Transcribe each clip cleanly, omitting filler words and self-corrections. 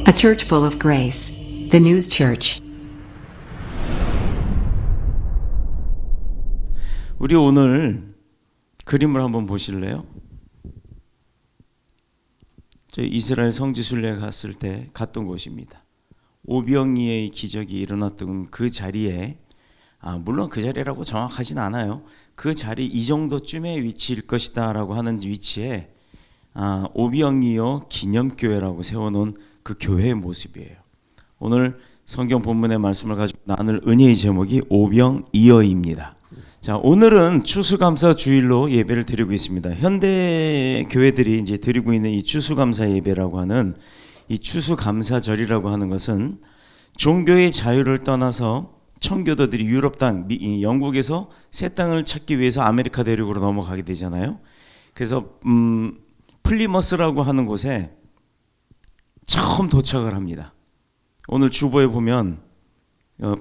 A church full of grace. The News Church. 우리 오늘 그림을 한번 보실래요? 저 이스라엘 성지 순례에 갔을 때 갔던 곳입니다. 오병이의 기적이 일어났던 그 자리에 물론 그 자리라고 정확하진 않아요. 그 자리 이 정도쯤의 위치일 것이다 라고 하는 위치에 오병이어 기념교회라고 세워놓은 그 교회의 모습이에요. 오늘 성경 본문의 말씀을 가지고 나눌 은혜의 제목이 오병이어입니다. 자, 오늘은 추수감사 주일로 예배를 드리고 있습니다. 현대 교회들이 이제 드리고 있는 이 추수감사 예배라고 하는 이 추수감사절이라고 하는 것은 종교의 자유를 떠나서 청교도들이 유럽 땅, 영국에서 새 땅을 찾기 위해서 아메리카 대륙으로 넘어가게 되잖아요. 그래서 플리머스라고 하는 곳에 처음 도착을 합니다. 오늘 주보에 보면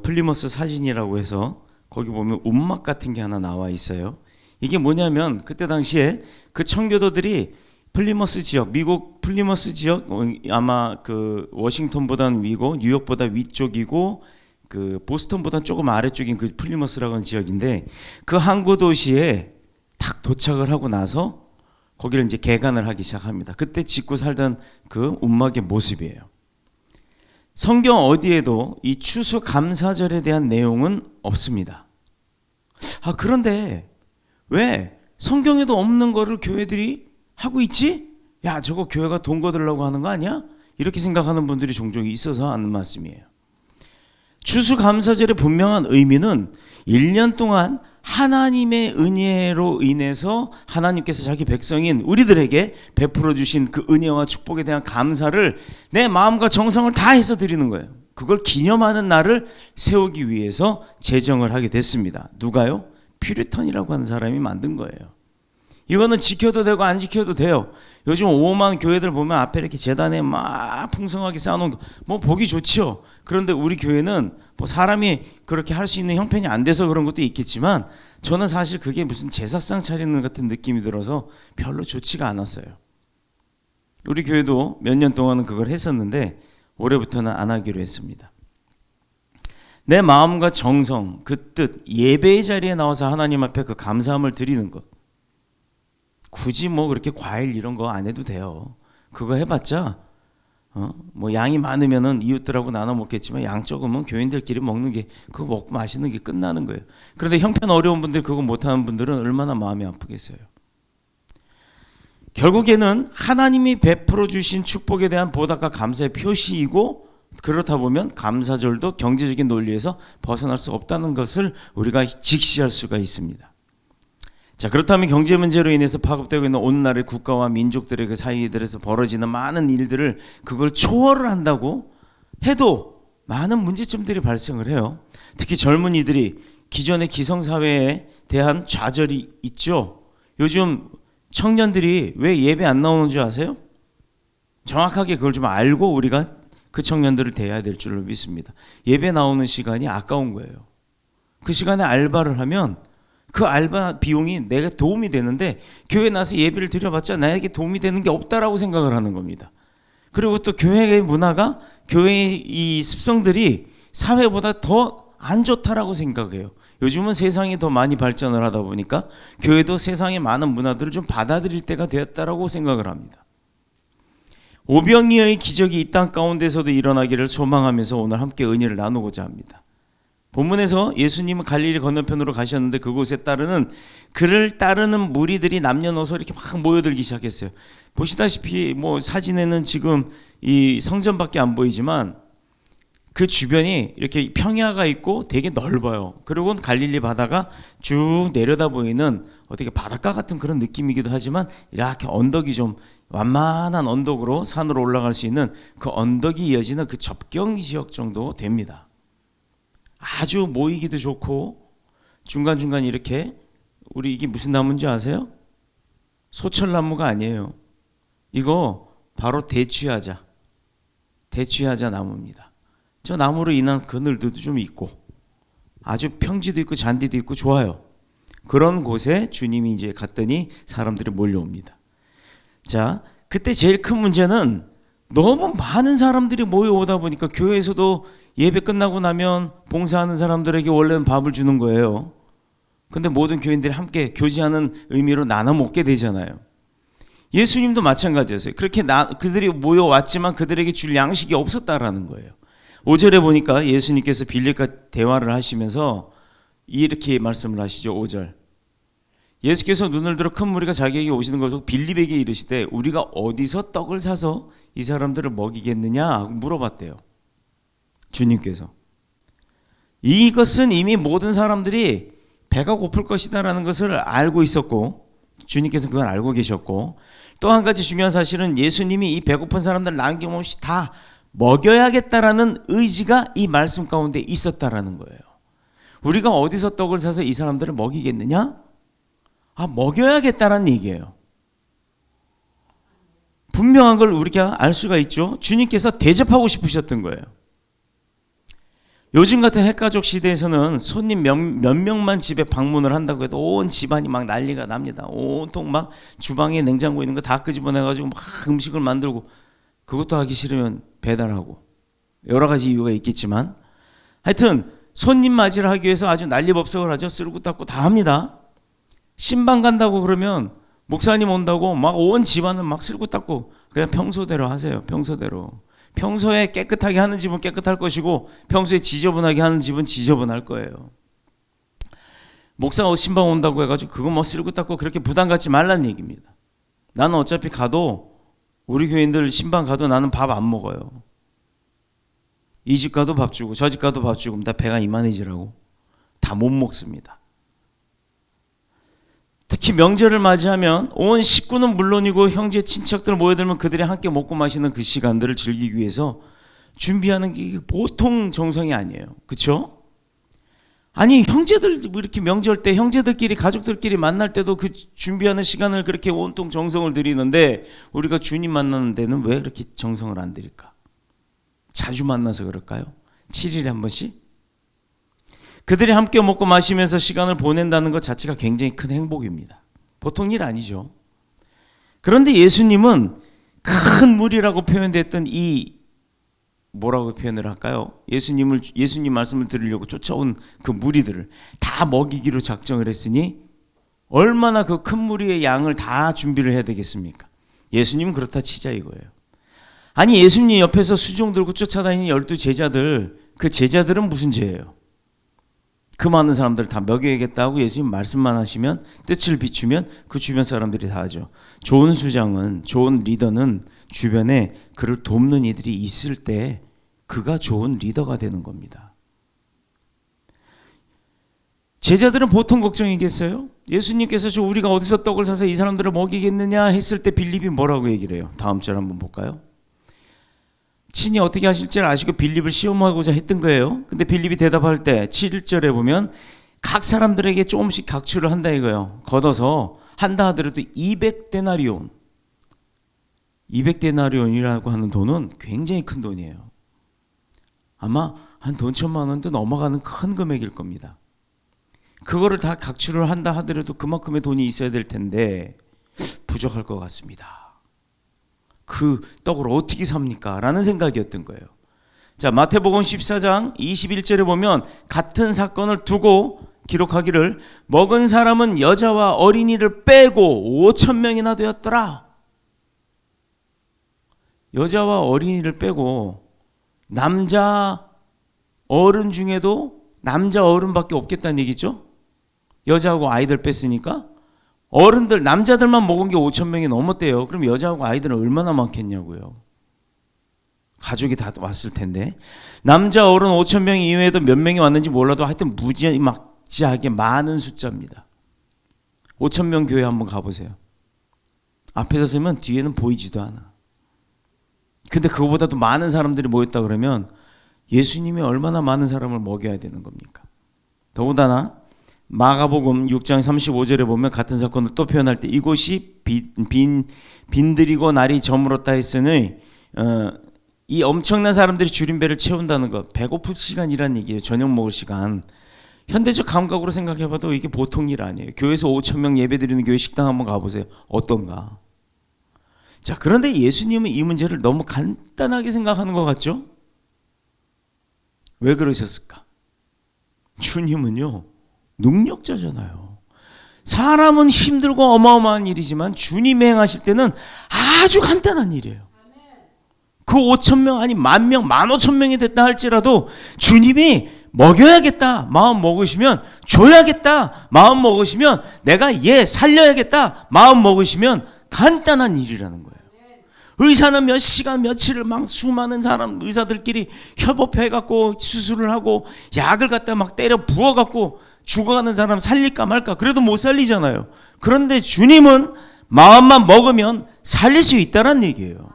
플리머스 사진이라고 해서 거기 보면 움막 같은 게 하나 나와 있어요. 이게 뭐냐면 그때 당시에 그 청교도들이 플리머스 지역, 미국 플리머스 지역, 아마 그 워싱턴보다는 위고 뉴욕보다 위쪽이고 그 보스턴보다는 조금 아래쪽인 그 플리머스라고 하는 지역인데 그 항구 도시에 딱 도착을 하고 나서 거기를 이제 개간을 하기 시작합니다. 그때 짓고 살던 그 움막의 모습이에요. 성경 어디에도 이 추수감사절에 대한 내용은 없습니다. 그런데 왜 성경에도 없는 거를 교회들이 하고 있지? 야, 저거 교회가 돈 거들려고 하는 거 아니야? 이렇게 생각하는 분들이 종종 있어서 하는 말씀이에요. 추수감사절의 분명한 의미는 1년 동안 하나님의 은혜로 인해서 하나님께서 자기 백성인 우리들에게 베풀어 주신 그 은혜와 축복에 대한 감사를 내 마음과 정성을 다해서 드리는 거예요. 그걸 기념하는 날을 세우기 위해서 제정을 하게 됐습니다. 누가요? 퓨리턴이라고 하는 사람이 만든 거예요. 이거는 지켜도 되고 안 지켜도 돼요. 요즘 오만 교회들 보면 앞에 이렇게 제단에 막 풍성하게 쌓아놓은 거 뭐 보기 좋죠. 그런데 우리 교회는 뭐 사람이 그렇게 할 수 있는 형편이 안 돼서 그런 것도 있겠지만 저는 사실 그게 무슨 제사상 차리는 같은 느낌이 들어서 별로 좋지가 않았어요. 우리 교회도 몇 년 동안은 그걸 했었는데 올해부터는 안 하기로 했습니다. 내 마음과 정성, 그 뜻, 예배의 자리에 나와서 하나님 앞에 그 감사함을 드리는 것. 굳이 뭐 그렇게 과일 이런 거 안 해도 돼요. 그거 해봤자 뭐 양이 많으면은 이웃들하고 나눠 먹겠지만 양 적으면 교인들끼리 먹는 게 그거 먹고 마시는 게 끝나는 거예요. 그런데 형편 어려운 분들 그거 못하는 분들은 얼마나 마음이 아프겠어요. 결국에는 하나님이 베풀어 주신 축복에 대한 보답과 감사의 표시이고 그렇다 보면 감사절도 경제적인 논리에서 벗어날 수 없다는 것을 우리가 직시할 수가 있습니다. 자, 그렇다면 경제 문제로 인해서 파급되고 있는 오늘날의 국가와 민족들의 그 사이들에서 벌어지는 많은 일들을 그걸 초월을 한다고 해도 많은 문제점들이 발생을 해요. 특히 젊은이들이 기존의 기성사회에 대한 좌절이 있죠. 요즘 청년들이 왜 예배 안 나오는 줄 아세요? 정확하게 그걸 좀 알고 우리가 그 청년들을 대해야 될 줄로 믿습니다. 예배 나오는 시간이 아까운 거예요. 그 시간에 알바를 하면 그 알바 비용이 내가 도움이 되는데 교회 나서 예배를 드려봤자 나에게 도움이 되는 게 없다라고 생각을 하는 겁니다. 그리고 또 교회의 문화가 교회의 이 습성들이 사회보다 더 안 좋다라고 생각해요. 요즘은 세상이 더 많이 발전을 하다 보니까 교회도 세상의 많은 문화들을 좀 받아들일 때가 되었다라고 생각을 합니다. 오병이어의 기적이 이 땅 가운데서도 일어나기를 소망하면서 오늘 함께 은혜를 나누고자 합니다. 본문에서 예수님은 갈릴리 건너편으로 가셨는데 그곳에 그를 따르는 무리들이 남녀노소 이렇게 막 모여들기 시작했어요. 보시다시피 뭐 사진에는 지금 이 성전밖에 안 보이지만 그 주변이 이렇게 평야가 있고 되게 넓어요. 그리고 갈릴리 바다가 쭉 내려다 보이는 어떻게 바닷가 같은 그런 느낌이기도 하지만 이렇게 언덕이 좀 완만한 언덕으로 산으로 올라갈 수 있는 그 언덕이 이어지는 그 접경 지역 정도 됩니다. 아주 모이기도 좋고 중간중간 이렇게 우리 이게 무슨 나무인지 아세요? 소철나무가 아니에요. 이거 바로 대추야자 나무입니다. 저 나무로 인한 그늘도 좀 있고 아주 평지도 있고 잔디도 있고 좋아요. 그런 곳에 주님이 이제 갔더니 사람들이 몰려옵니다. 자, 그때 제일 큰 문제는 너무 많은 사람들이 모여오다 보니까 교회에서도 예배 끝나고 나면 봉사하는 사람들에게 원래는 밥을 주는 거예요. 근데 모든 교인들이 함께 교제하는 의미로 나눠 먹게 되잖아요. 예수님도 마찬가지였어요. 그렇게 그들이 모여왔지만 그들에게 줄 양식이 없었다라는 거예요. 5절에 보니까 예수님께서 빌립과 대화를 하시면서 이렇게 말씀을 하시죠. 5절. 예수께서 눈을 들어 큰 무리가 자기에게 오시는 것을 빌립에게 이르시되 우리가 어디서 떡을 사서 이 사람들을 먹이겠느냐 물어봤대요. 주님께서. 이것은 이미 모든 사람들이 배가 고플 것이다라는 것을 알고 있었고 주님께서 그걸 알고 계셨고 또 한 가지 중요한 사실은 예수님이 이 배고픈 사람들 남김없이 다 먹여야겠다라는 의지가 이 말씀 가운데 있었다라는 거예요. 우리가 어디서 떡을 사서 이 사람들을 먹이겠느냐? 먹여야겠다라는 얘기예요. 분명한 걸 우리가 알 수가 있죠. 주님께서 대접하고 싶으셨던 거예요. 요즘 같은 핵가족 시대에서는 손님 몇 명만 집에 방문을 한다고 해도 온 집안이 막 난리가 납니다. 온통 막 주방에 냉장고에 있는 거 다 끄집어내가지고 막 음식을 만들고 그것도 하기 싫으면 배달하고 여러 가지 이유가 있겠지만 하여튼 손님 맞이를 하기 위해서 아주 난리법석을 하죠. 쓸고 닦고 다 합니다. 신방 간다고 그러면 목사님 온다고 막 온 집안을 막 쓸고 닦고 그냥 평소대로 하세요. 평소대로. 평소에 깨끗하게 하는 집은 깨끗할 것이고 평소에 지저분하게 하는 집은 지저분할 거예요. 목사가 신방 온다고 해가지고 그거 뭐 쓸고 닦고 그렇게 부담 갖지 말라는 얘기입니다. 나는 어차피 가도 우리 교인들 신방 가도 나는 밥 안 먹어요. 이 집 가도 밥 주고 저 집 가도 밥 주고 다 배가 이만해지라고 다 못 먹습니다. 특히 명절을 맞이하면 온 식구는 물론이고 형제 친척들 모여들면 그들이 함께 먹고 마시는 그 시간들을 즐기기 위해서 준비하는 게 보통 정성이 아니에요. 그렇죠? 아니 형제들 이렇게 명절 때 형제들끼리 가족들끼리 만날 때도 그 준비하는 시간을 그렇게 온통 정성을 들이는데 우리가 주님 만나는 데는 왜 그렇게 정성을 안 들일까? 자주 만나서 그럴까요? 7일에 한 번씩? 그들이 함께 먹고 마시면서 시간을 보낸다는 것 자체가 굉장히 큰 행복입니다. 보통 일 아니죠. 그런데 예수님은 큰 무리라고 표현됐던 이 뭐라고 표현을 할까요? 예수님 말씀을 들으려고 쫓아온 그 무리들을 다 먹이기로 작정을 했으니 얼마나 그 큰 무리의 양을 다 준비를 해야 되겠습니까? 예수님은 그렇다 치자 이거예요. 아니 예수님 옆에서 수종 들고 쫓아다니는 12 제자들 그 제자들은 무슨 죄예요? 그 많은 사람들을 다 먹여야겠다고 예수님 말씀만 하시면 뜻을 비추면 그 주변 사람들이 다 하죠. 좋은 수장은 좋은 리더는 주변에 그를 돕는 이들이 있을 때 그가 좋은 리더가 되는 겁니다. 제자들은 보통 걱정이겠어요? 예수님께서 우리가 어디서 떡을 사서 이 사람들을 먹이겠느냐 했을 때 빌립이 뭐라고 얘기를 해요? 다음 절 한번 볼까요? 친히 어떻게 하실지 아시고 빌립을 시험하고자 했던 거예요. 근데 빌립이 대답할 때 7절에 보면 각 사람들에게 조금씩 각출을 한다 이거예요. 걷어서 한다 하더라도 200데나리온 200데나리온이라고 하는 돈은 굉장히 큰 돈이에요. 아마 한 돈 1,000만 원도 넘어가는 큰 금액일 겁니다. 그거를 다 각출을 한다 하더라도 그만큼의 돈이 있어야 될 텐데 부족할 것 같습니다. 그 떡을 어떻게 삽니까? 라는 생각이었던 거예요. 자, 마태복음 14장 21절에 보면 같은 사건을 두고 기록하기를 먹은 사람은 여자와 어린이를 빼고 5,000명이나 되었더라. 여자와 어린이를 빼고 남자 어른 중에도 남자 어른밖에 없겠다는 얘기죠. 여자하고 아이들 뺐으니까 어른들 남자들만 먹은 게 5,000명이 넘었대요. 그럼 여자하고 아이들은 얼마나 많겠냐고요. 가족이 다 왔을 텐데 남자 어른 5,000명 이외에도 몇 명이 왔는지 몰라도 하여튼 무지막지하게 많은 숫자입니다. 5,000명 교회 한번 가보세요. 앞에서 서면 뒤에는 보이지도 않아. 근데 그거보다도 많은 사람들이 모였다 그러면 예수님이 얼마나 많은 사람을 먹여야 되는 겁니까? 더군다나 마가복음 6장 35절에 보면 같은 사건을 또 표현할 때 이곳이 빈들이고 날이 저물었다 했으니 이 엄청난 사람들이 줄임배를 채운다는 것, 배고플 시간이란 얘기예요. 저녁 먹을 시간. 현대적 감각으로 생각해봐도 이게 보통 일 아니에요. 교회에서 5,000명 예배드리는 교회 식당 한번 가보세요. 어떤가? 자, 그런데 예수님은 이 문제를 너무 간단하게 생각하는 것 같죠? 왜 그러셨을까? 주님은요, 능력자잖아요. 사람은 힘들고 어마어마한 일이지만 주님이 행하실 때는 아주 간단한 일이에요. 그 5,000명 아니 10,000명, 15,000명이 됐다 할지라도 주님이 먹여야겠다 마음 먹으시면, 줘야겠다 마음 먹으시면, 내가 얘 살려야겠다 마음 먹으시면 간단한 일이라는 거예요. 의사는 몇 시간 며칠을 막 수많은 사람 의사들끼리 협업해갖고 수술을 하고 약을 갖다 막 때려 부어갖고 죽어가는 사람 살릴까 말까, 그래도 못 살리잖아요. 그런데 주님은 마음만 먹으면 살릴 수 있다는 얘기예요.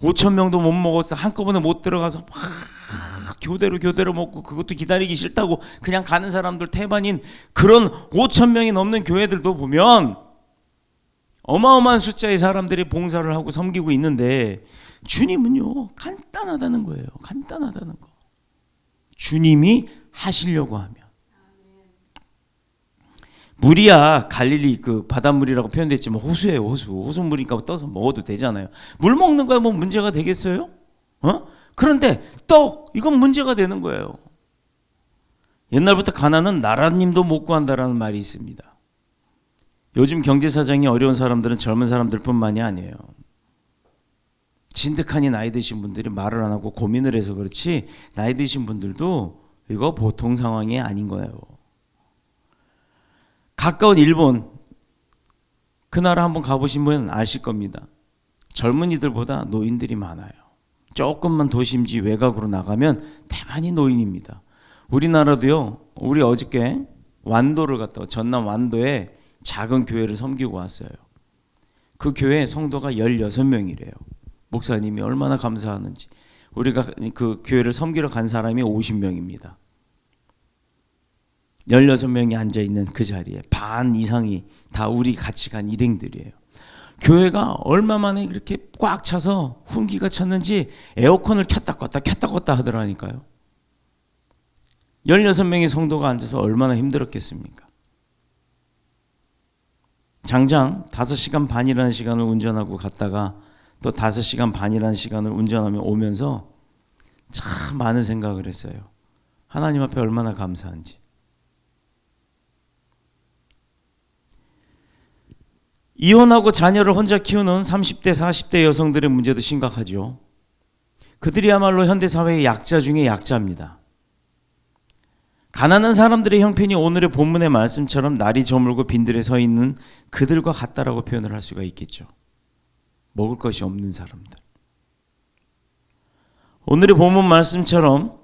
5,000명도 못 먹어서 한꺼번에 못 들어가서 막 교대로 먹고, 그것도 기다리기 싫다고 그냥 가는 사람들 태반인 그런 5,000명이 넘는 교회들도 보면 어마어마한 숫자의 사람들이 봉사를 하고 섬기고 있는데, 주님은요 간단하다는 거예요. 간단하다는 거. 주님이 하시려고 하면. 물이야 갈릴리 그 바닷물이라고 표현됐지만 호수예요. 호수물이니까 떠서 먹어도 되잖아요. 물 먹는 거야 뭐 문제가 되겠어요? 그런데 떡, 이건 문제가 되는 거예요. 옛날부터 가난은 나라님도 못 구한다라는 말이 있습니다. 요즘 경제 사정이 어려운 사람들은 젊은 사람들뿐만이 아니에요. 진득하니 나이 드신 분들이 말을 안 하고 고민을 해서 그렇지, 나이 드신 분들도 이거 보통 상황이 아닌 거예요. 가까운 일본, 그 나라 한번 가보신 분은 아실 겁니다. 젊은이들보다 노인들이 많아요. 조금만 도심지 외곽으로 나가면 대만이 노인입니다. 우리나라도요, 우리 어저께 완도를 갔다, 전남 완도에 작은 교회를 섬기고 왔어요. 그 교회 성도가 16명이래요. 목사님이 얼마나 감사하는지. 우리가 그 교회를 섬기러 간 사람이 50명입니다. 16명이 앉아있는 그 자리에 반 이상이 다 우리 같이 간 일행들이에요. 교회가 얼마 만에 그렇게 꽉 차서 훈기가 찼는지 에어컨을 켰다 껐다 하더라니까요. 16명의 성도가 앉아서 얼마나 힘들었겠습니까? 장장 5시간 반이라는 시간을 운전하고 갔다가 또 5시간 반이라는 시간을 운전하며 오면서 참 많은 생각을 했어요. 하나님 앞에 얼마나 감사한지. 이혼하고 자녀를 혼자 키우는 30대, 40대 여성들의 문제도 심각하죠. 그들이야말로 현대사회의 약자 중에 약자입니다. 가난한 사람들의 형편이 오늘의 본문의 말씀처럼 날이 저물고 빈들에 서 있는 그들과 같다라고 표현을 할 수가 있겠죠. 먹을 것이 없는 사람들. 오늘의 본문 말씀처럼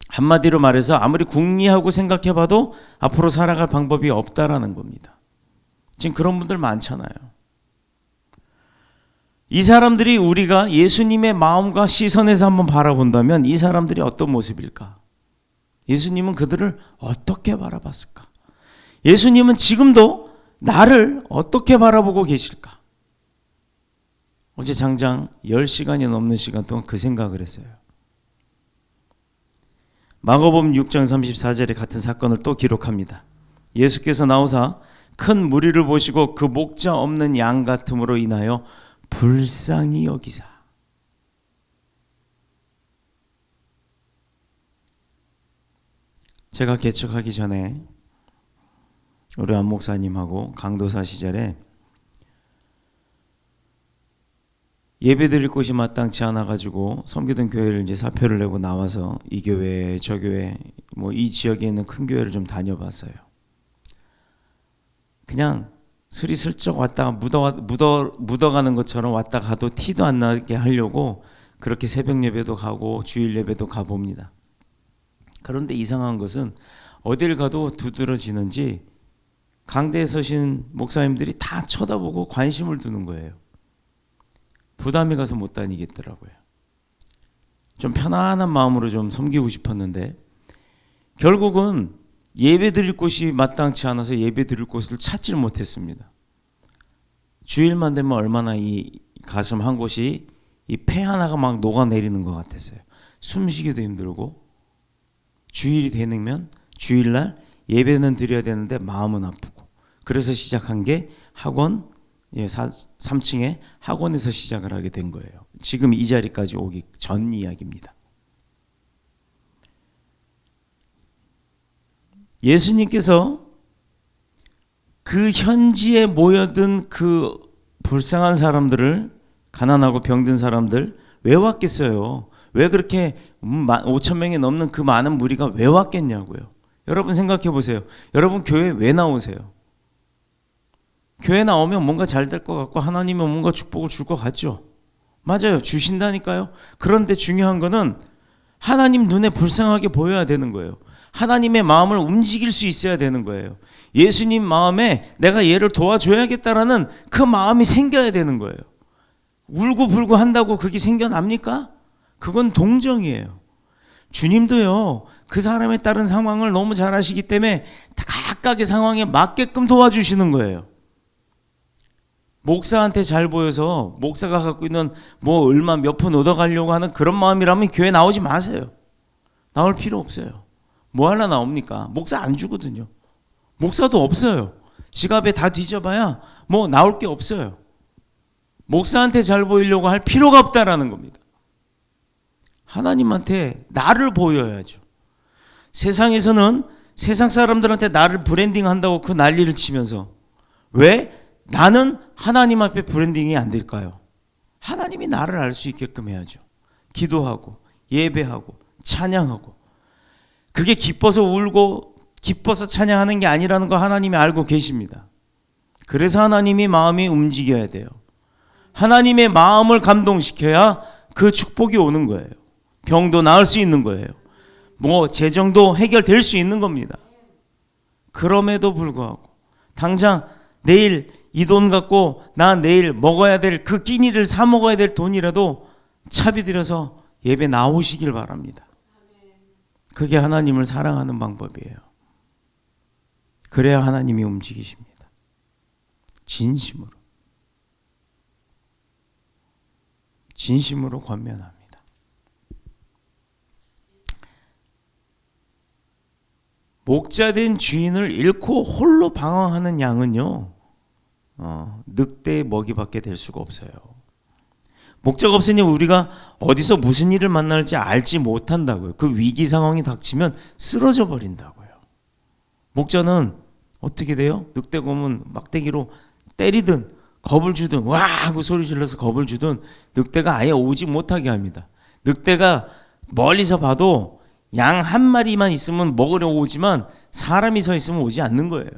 한마디로 말해서 아무리 궁리하고 생각해봐도 앞으로 살아갈 방법이 없다라는 겁니다. 지금 그런 분들 많잖아요. 이 사람들이 우리가 예수님의 마음과 시선에서 한번 바라본다면 이 사람들이 어떤 모습일까? 예수님은 그들을 어떻게 바라봤을까? 예수님은 지금도 나를 어떻게 바라보고 계실까? 어제 장장 10시간이 넘는 시간 동안 그 생각을 했어요. 마가복음 6장 34절에 같은 사건을 또 기록합니다. 예수께서 나오사 큰 무리를 보시고 그 목자 없는 양 같음으로 인하여 불쌍히 여기사. 제가 개척하기 전에 우리 안 목사님하고 강도사 시절에 예배 드릴 곳이 마땅치 않아 가지고 섬기던 교회를 이제 사표를 내고 나와서 이 교회 저 교회 뭐 이 지역에 있는 큰 교회를 좀 다녀봤어요. 그냥 스리슬쩍 왔다가 묻어가는 것처럼 왔다 가도 티도 안 나게 하려고 그렇게 새벽 예배도 가고 주일 예배도 가봅니다. 그런데 이상한 것은 어딜 가도 두드러지는지 강대에 서신 목사님들이 다 쳐다보고 관심을 두는 거예요. 부담이 가서 못 다니겠더라고요. 좀 편안한 마음으로 좀 섬기고 싶었는데 결국은 예배 드릴 곳이 마땅치 않아서 예배 드릴 곳을 찾질 못했습니다. 주일만 되면 얼마나 이 가슴 한 곳이 이 폐 하나가 막 녹아내리는 것 같았어요. 숨쉬기도 힘들고 주일이 되면 주일날 예배는 드려야 되는데 마음은 아프고 그래서 시작한 게 학원 3층의 학원에서 시작을 하게 된 거예요. 지금 이 자리까지 오기 전 이야기입니다. 예수님께서 그 현지에 모여든 그 불쌍한 사람들을, 가난하고 병든 사람들 왜 왔겠어요? 왜 그렇게 5천 명이 넘는 그 많은 무리가 왜 왔겠냐고요. 여러분 생각해 보세요. 여러분 교회 왜 나오세요? 교회 나오면 뭔가 잘 될 것 같고 하나님은 뭔가 축복을 줄 것 같죠. 맞아요. 주신다니까요. 그런데 중요한 거는 하나님 눈에 불쌍하게 보여야 되는 거예요. 하나님의 마음을 움직일 수 있어야 되는 거예요. 예수님 마음에 내가 얘를 도와줘야겠다라는 그 마음이 생겨야 되는 거예요. 울고불고 한다고 그게 생겨납니까? 그건 동정이에요. 주님도요, 그 사람에 따른 상황을 너무 잘 아시기 때문에 각각의 상황에 맞게끔 도와주시는 거예요. 목사한테 잘 보여서 목사가 갖고 있는 뭐 얼마 몇 푼 얻어가려고 하는 그런 마음이라면 교회 나오지 마세요. 나올 필요 없어요. 뭐 하려 나옵니까? 목사 안 주거든요. 목사도 없어요. 지갑에 다 뒤져봐야 뭐 나올 게 없어요. 목사한테 잘 보이려고 할 필요가 없다라는 겁니다. 하나님한테 나를 보여야죠. 세상에서는 세상 사람들한테 나를 브랜딩한다고 그 난리를 치면서 왜 나는 하나님 앞에 브랜딩이 안 될까요? 하나님이 나를 알 수 있게끔 해야죠. 기도하고 예배하고 찬양하고, 그게 기뻐서 울고 기뻐서 찬양하는 게 아니라는 거 하나님이 알고 계십니다. 그래서 하나님이 마음이 움직여야 돼요. 하나님의 마음을 감동시켜야 그 축복이 오는 거예요. 병도 나을 수 있는 거예요. 뭐 재정도 해결될 수 있는 겁니다. 그럼에도 불구하고 당장 내일 이 돈 갖고 나 내일 먹어야 될 그 끼니를 사 먹어야 될 돈이라도 차비 들여서 예배 나오시길 바랍니다. 그게 하나님을 사랑하는 방법이에요. 그래야 하나님이 움직이십니다. 진심으로. 진심으로 권면합니다. 목자된 주인을 잃고 홀로 방황하는 양은요, 늑대의 먹이밖에 될 수가 없어요. 목자가 없으니 우리가 어디서 무슨 일을 만날지 알지 못한다고요. 그 위기 상황이 닥치면 쓰러져 버린다고요. 목자는 어떻게 돼요? 늑대 검은 막대기로 때리든 겁을 주든 와 하고 소리 질러서 겁을 주든 늑대가 아예 오지 못하게 합니다. 늑대가 멀리서 봐도 양 한 마리만 있으면 먹으려고 오지만 사람이 서 있으면 오지 않는 거예요.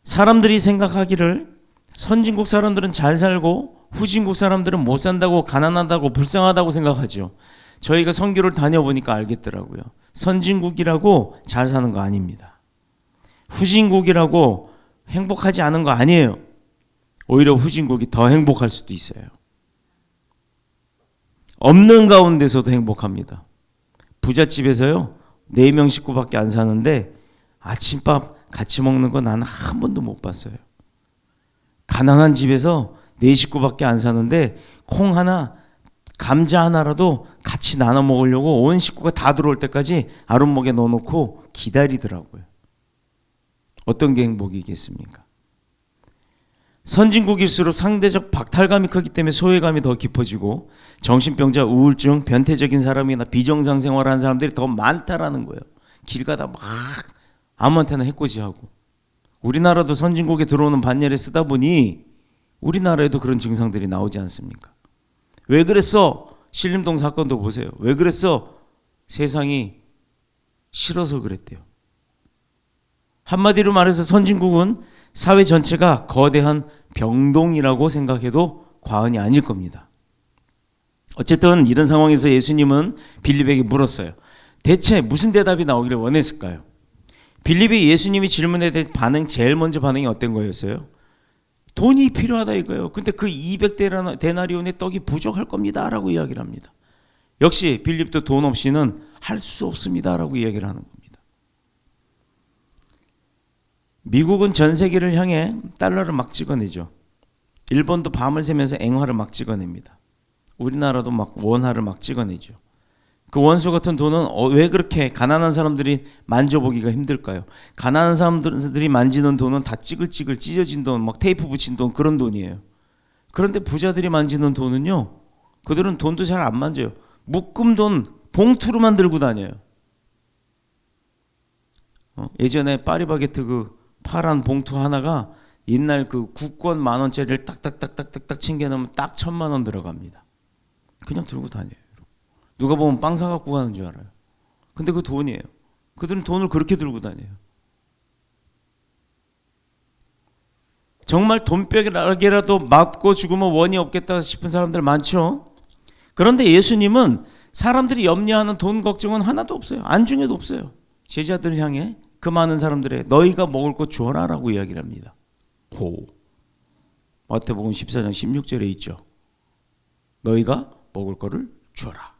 사람들이 생각하기를 선진국 사람들은 잘 살고 후진국 사람들은 못 산다고, 가난하다고, 불쌍하다고 생각하죠. 저희가 선교를 다녀보니까 알겠더라고요. 선진국이라고 잘 사는 거 아닙니다. 후진국이라고 행복하지 않은 거 아니에요. 오히려 후진국이 더 행복할 수도 있어요. 없는 가운데서도 행복합니다. 부잣집에서요 4명 식구밖에 안 사는데 아침밥 같이 먹는 거 나는 한 번도 못 봤어요. 가난한 집에서 4식구밖에 안 사는데 콩 하나, 감자 하나라도 같이 나눠 먹으려고 온 식구가 다 들어올 때까지 아랫목에 넣어놓고 기다리더라고요. 어떤 게 행복이겠습니까? 선진국일수록 상대적 박탈감이 크기 때문에 소외감이 더 깊어지고 정신병자, 우울증, 변태적인 사람이나 비정상 생활하는 사람들이 더 많다라는 거예요. 길 가다 막 아무한테나 해코지하고. 우리나라도 선진국에 들어오는 반열에 쓰다 보니 우리나라에도 그런 증상들이 나오지 않습니까? 왜 그랬어? 신림동 사건도 보세요. 왜 그랬어? 세상이 싫어서 그랬대요. 한마디로 말해서 선진국은 사회 전체가 거대한 병동이라고 생각해도 과언이 아닐 겁니다. 어쨌든 이런 상황에서 예수님은 빌립에게 물었어요. 대체 무슨 대답이 나오기를 원했을까요? 빌립이 예수님이 질문에 대해 제일 먼저 반응이 어떤 거였어요? 돈이 필요하다 이거예요. 근데 그 200데나리온의 떡이 부족할 겁니다 라고 이야기를 합니다. 역시 빌립도 돈 없이는 할 수 없습니다 라고 이야기를 하는 겁니다. 미국은 전 세계를 향해 달러를 막 찍어내죠. 일본도 밤을 새면서 앵화를 막 찍어냅니다. 우리나라도 막 원화를 막 찍어내죠. 그 원수 같은 돈은 왜 그렇게 가난한 사람들이 만져보기가 힘들까요? 가난한 사람들이 만지는 돈은 다 찌글찌글 찢어진 돈, 막 테이프 붙인 돈, 그런 돈이에요. 그런데 부자들이 만지는 돈은요, 그들은 돈도 잘 안 만져요. 묶음 돈 봉투로만 들고 다녀요. 예전에 파리바게트 그 파란 봉투 하나가 옛날 그 국권 10,000원짜리를 딱딱딱딱딱 챙겨놓으면 딱 1,000만 원 들어갑니다. 그냥 들고 다녀요. 누가 보면 빵 사갖고 가는 줄 알아요. 근데 그 돈이에요. 그들은 돈을 그렇게 들고 다녀요. 정말 돈벼락이라도 맞고 죽으면 원이 없겠다 싶은 사람들 많죠. 그런데 예수님은 사람들이 염려하는 돈 걱정은 하나도 없어요. 안중에도 없어요. 제자들 향해 그 많은 사람들의 너희가 먹을 것 주어라 라고 이야기를 합니다. 마태복음 14장 16절에 있죠. 너희가 먹을 거를 주어라.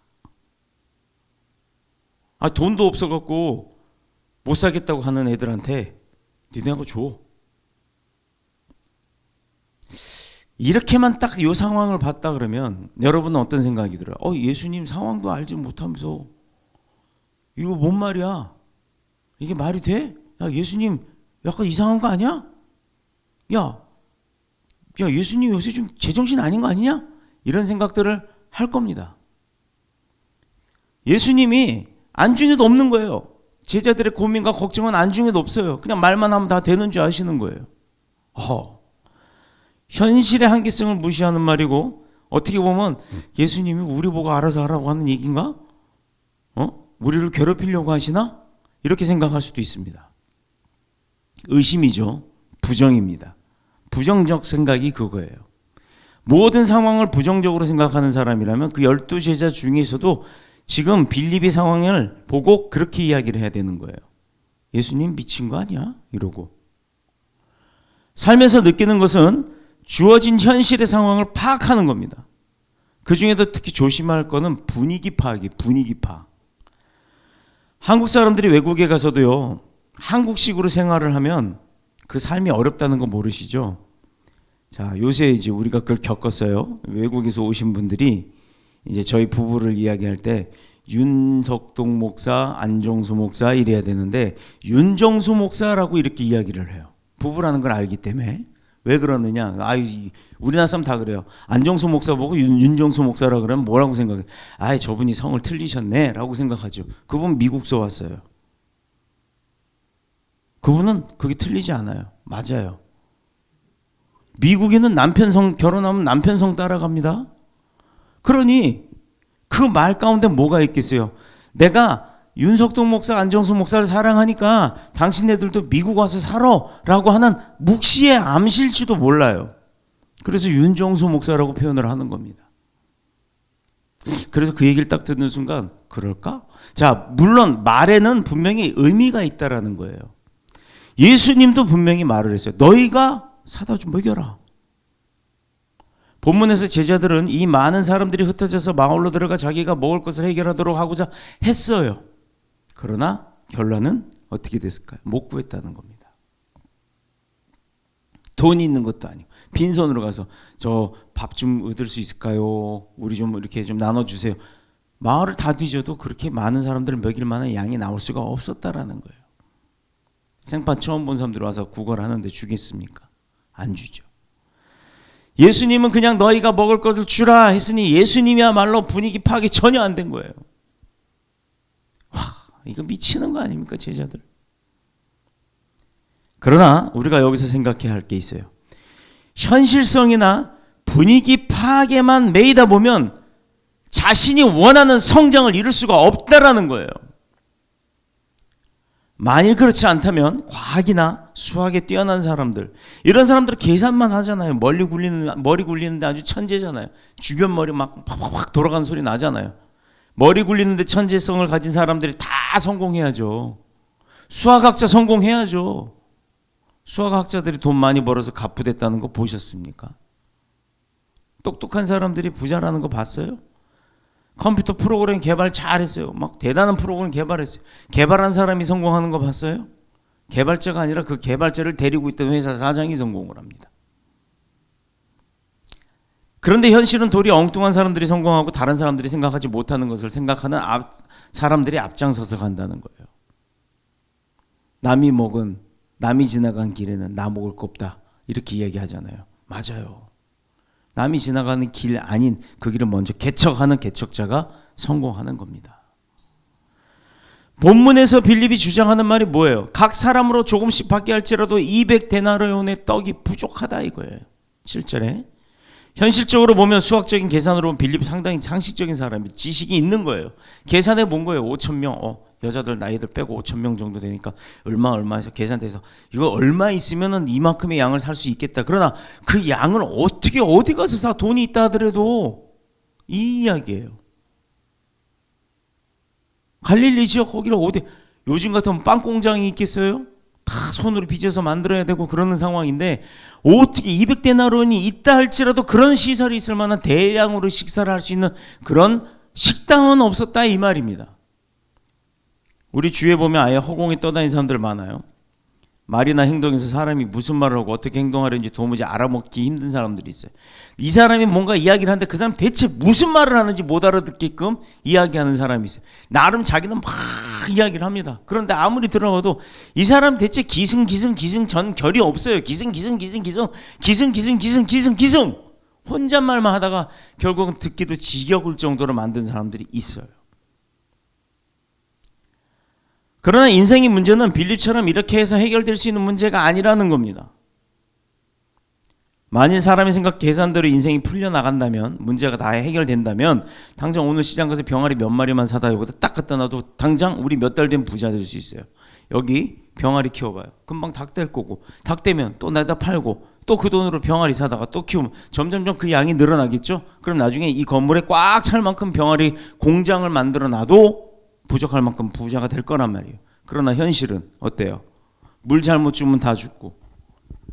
돈도 없어갖고 못 사겠다고 하는 애들한테 니네가 줘. 이렇게만 딱 이 상황을 봤다 그러면 여러분은 어떤 생각이 들어요? 예수님 상황도 알지 못하면서 이거 뭔 말이야? 이게 말이 돼? 야, 예수님 약간 이상한 거 아니야? 야, 예수님 요새 좀 제정신 아닌 거 아니냐? 이런 생각들을 할 겁니다. 예수님이 안중에도 없는 거예요. 제자들의 고민과 걱정은 안중에도 없어요. 그냥 말만 하면 다 되는 줄 아시는 거예요. 현실의 한계성을 무시하는 말이고, 어떻게 보면 예수님이 우리 보고 알아서 하라고 하는 얘기인가? 우리를 괴롭히려고 하시나? 이렇게 생각할 수도 있습니다. 의심이죠. 부정입니다. 부정적 생각이 그거예요. 모든 상황을 부정적으로 생각하는 사람이라면 그 12제자 중에서도 지금 빌립의 상황을 보고 그렇게 이야기를 해야 되는 거예요. 예수님 미친 거 아니야? 이러고. 살면서 느끼는 것은 주어진 현실의 상황을 파악하는 겁니다. 그 중에도 특히 조심할 거는 분위기 파악이, 분위기 파악. 한국 사람들이 외국에 가서도요, 한국식으로 생활을 하면 그 삶이 어렵다는 거 모르시죠? 자, 요새 이제 우리가 그걸 겪었어요. 외국에서 오신 분들이 이제 저희 부부를 이야기할 때 윤석동 목사, 안정수 목사 이래야 되는데 윤정수 목사라고 이렇게 이야기를 해요. 부부라는 걸 알기 때문에. 왜 그러느냐? 우리나라 사람 다 그래요. 안정수 목사 보고 윤정수 목사라 그러면 뭐라고 생각해? 저분이 성을 틀리셨네 라고 생각하죠. 그분 미국서 왔어요. 그분은 그게 틀리지 않아요. 맞아요. 미국인은 남편 성 결혼하면 남편 성 따라갑니다. 그러니 그 말 가운데 뭐가 있겠어요? 내가 윤석동 목사, 안정수 목사를 사랑하니까 당신네들도 미국 와서 살아 라고 하는 묵시의 암실지도 몰라요. 그래서 윤정수 목사라고 표현을 하는 겁니다. 그래서 그 얘기를 딱 듣는 순간 그럴까? 자, 물론 말에는 분명히 의미가 있다라는 거예요. 예수님도 분명히 말을 했어요. 너희가 사다 좀 먹여라. 본문에서 제자들은 이 많은 사람들이 흩어져서 마을로 들어가 자기가 먹을 것을 해결하도록 하고자 했어요. 그러나 결론은 어떻게 됐을까요? 못 구했다는 겁니다. 돈이 있는 것도 아니고 빈손으로 가서 저 밥 좀 얻을 수 있을까요? 우리 좀 이렇게 좀 나눠주세요. 마을을 다 뒤져도 그렇게 많은 사람들을 먹일 만한 양이 나올 수가 없었다라는 거예요. 생판 처음 본 사람들 와서 구걸하는데 주겠습니까? 안 주죠. 예수님은 그냥 너희가 먹을 것을 주라 했으니 예수님이야말로 분위기 파악이 전혀 안 된 거예요. 와, 이거 미치는 거 아닙니까, 제자들? 그러나 우리가 여기서 생각해야 할 게 있어요. 현실성이나 분위기 파악에만 매이다 보면 자신이 원하는 성장을 이룰 수가 없다라는 거예요. 만일 그렇지 않다면 과학이나 수학에 뛰어난 사람들, 이런 사람들은 계산만 하잖아요. 머리 굴리는데 아주 천재잖아요. 주변 머리 막 팍팍 돌아가는 소리 나잖아요. 머리 굴리는데 천재성을 가진 사람들이 다 성공해야죠. 수학학자 성공해야죠. 수학학자들이 돈 많이 벌어서 갑부됐다는 거 보셨습니까? 똑똑한 사람들이 부자라는 거 봤어요? 컴퓨터 프로그램 개발 잘했어요. 막 대단한 프로그램 개발했어요. 개발한 사람이 성공하는 거 봤어요? 개발자가 아니라 그 개발자를 데리고 있던 회사 사장이 성공을 합니다. 그런데 현실은 도리 엉뚱한 사람들이 성공하고 다른 사람들이 생각하지 못하는 것을 생각하는 사람들이 앞장서서 간다는 거예요. 남이 지나간 길에는 나 먹을 거 없다, 이렇게 이야기하잖아요. 맞아요. 남이 지나가는 길 아닌 그 길을 먼저 개척하는 개척자가 성공하는 겁니다. 본문에서 빌립이 주장하는 말이 뭐예요? 각 사람으로 조금씩 받게 할지라도 200데나리온의 떡이 부족하다 이거예요. 7절에. 현실적으로 보면 수학적인 계산으로 보면 빌립이 상당히 상식적인 사람이 지식이 있는 거예요. 계산해 본 거예요. 5,000명, 여자들 나이들 빼고 5,000명 정도 되니까 얼마에서 계산돼서 이거 얼마 있으면은 이만큼의 양을 살 수 있겠다. 그러나 그 양을 어떻게 어디 가서 사? 돈이 있다 하더라도 이 이야기예요. 갈릴리 지역 거기를 어디, 요즘 같으면 빵 공장이 있겠어요? 다 손으로 빚어서 만들어야 되고 그러는 상황인데 어떻게 200데나리온이 있다 할지라도 그런 시설이 있을 만한 대량으로 식사를 할 수 있는 그런 식당은 없었다 이 말입니다. 우리 주위에 보면 아예 허공에 떠다니는 사람들 많아요. 말이나 행동에서 사람이 무슨 말을 하고 어떻게 행동하려는지 도무지 알아먹기 힘든 사람들이 있어요. 이 사람이 뭔가 이야기를 하는데 그 사람 대체 무슨 말을 하는지 못 알아듣게끔 이야기하는 사람이 있어요. 나름 자기는 막 이야기를 합니다. 그런데 아무리 들어봐도 이 사람 대체 기승 전 결이 없어요. 기승 혼잣말만 하다가 결국은 듣기도 지겨울 정도로 만든 사람들이 있어요. 그러나 인생의 문제는 빌립처럼 이렇게 해서 해결될 수 있는 문제가 아니라는 겁니다. 만일 사람이 생각 계산대로 인생이 풀려나간다면, 문제가 다 해결된다면 당장 오늘 시장 가서 병아리 몇 마리만 사다 여기다 딱 갖다 놔도 당장 우리 몇 달 된 부자 될 수 있어요. 여기 병아리 키워봐요. 금방 닭 될 거고, 닭 되면 또 내다 팔고 또 그 돈으로 병아리 사다가 또 키우면 점점점 그 양이 늘어나겠죠. 그럼 나중에 이 건물에 꽉 찰 만큼 병아리 공장을 만들어 놔도 부족할 만큼 부자가 될 거란 말이에요. 그러나 현실은 어때요? 물 잘못 주면 다 죽고,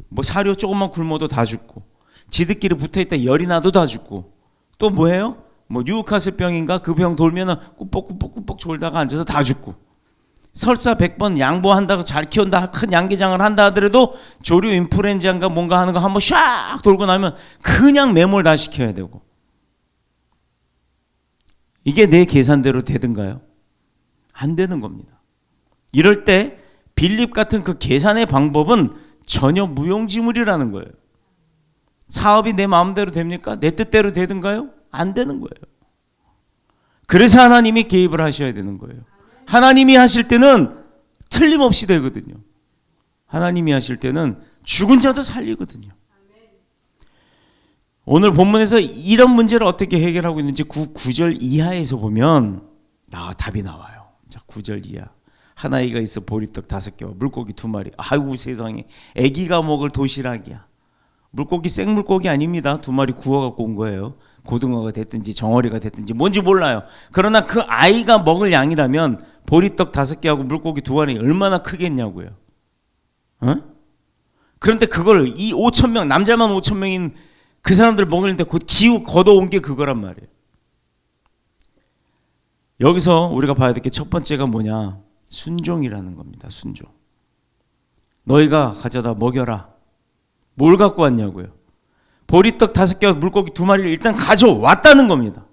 뭐 사료 조금만 굶어도 다 죽고, 지들끼리 붙어있다 열이 나도 다 죽고, 또 뭐예요? 뭐 뉴카슬병인가 그 병 돌면은 꾸벅꾸벅 졸다가 앉아서 다 죽고, 설사 100번 양보한다고 잘 키운다 큰 양계장을 한다 하더라도 조류 인플루엔자인가 뭔가 하는 거 한번 샥 돌고 나면 그냥 매몰 다 시켜야 되고. 이게 내 계산대로 되든가요? 안 되는 겁니다. 이럴 때 빌립 같은 그 계산의 방법은 전혀 무용지물이라는 거예요. 사업이 내 마음대로 됩니까? 내 뜻대로 되든가요? 안 되는 거예요. 그래서 하나님이 개입을 하셔야 되는 거예요. 하나님이 하실 때는 틀림없이 되거든요. 하나님이 하실 때는 죽은 자도 살리거든요. 오늘 본문에서 이런 문제를 어떻게 해결하고 있는지 9절 이하에서 보면 답이 나와요. 자, 9절 이하. 한 아이가 있어 보리떡 5개와 물고기 2마리. 아이고 세상에, 아기가 먹을 도시락이야. 물고기 생물고기 아닙니다. 2마리 구워갖고 온 거예요. 고등어가 됐든지 정어리가 됐든지 뭔지 몰라요. 그러나 그 아이가 먹을 양이라면 보리떡 5개하고 물고기 2마리 얼마나 크겠냐고요. 그런데 그걸 이 5,000명, 남자만 5,000명인 그 사람들 먹으는데 곧 기우 걷어온 게 그거란 말이에요. 여기서 우리가 봐야 될 게 첫 번째가 뭐냐? 순종이라는 겁니다. 순종. 너희가 가져다 먹여라. 뭘 갖고 왔냐고요? 보리떡 5개와 물고기 2마리를 일단 가져왔다는 겁니다.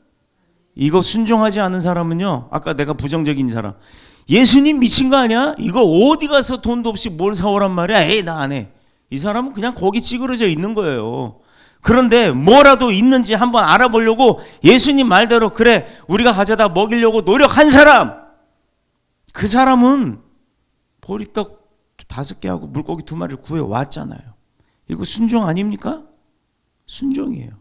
이거 순종하지 않은 사람은요, 아까 내가 부정적인 사람, 예수님 미친 거 아니야? 이거 어디 가서 돈도 없이 뭘 사오란 말이야? 에이, 나 안 해. 이 사람은 그냥 거기 찌그러져 있는 거예요. 그런데 뭐라도 있는지 한번 알아보려고 예수님 말대로 그래 우리가 가져다 먹이려고 노력한 사람, 그 사람은 보리떡 5개하고 물고기 2마리를 구해왔잖아요. 이거 순종 아닙니까? 순종이에요.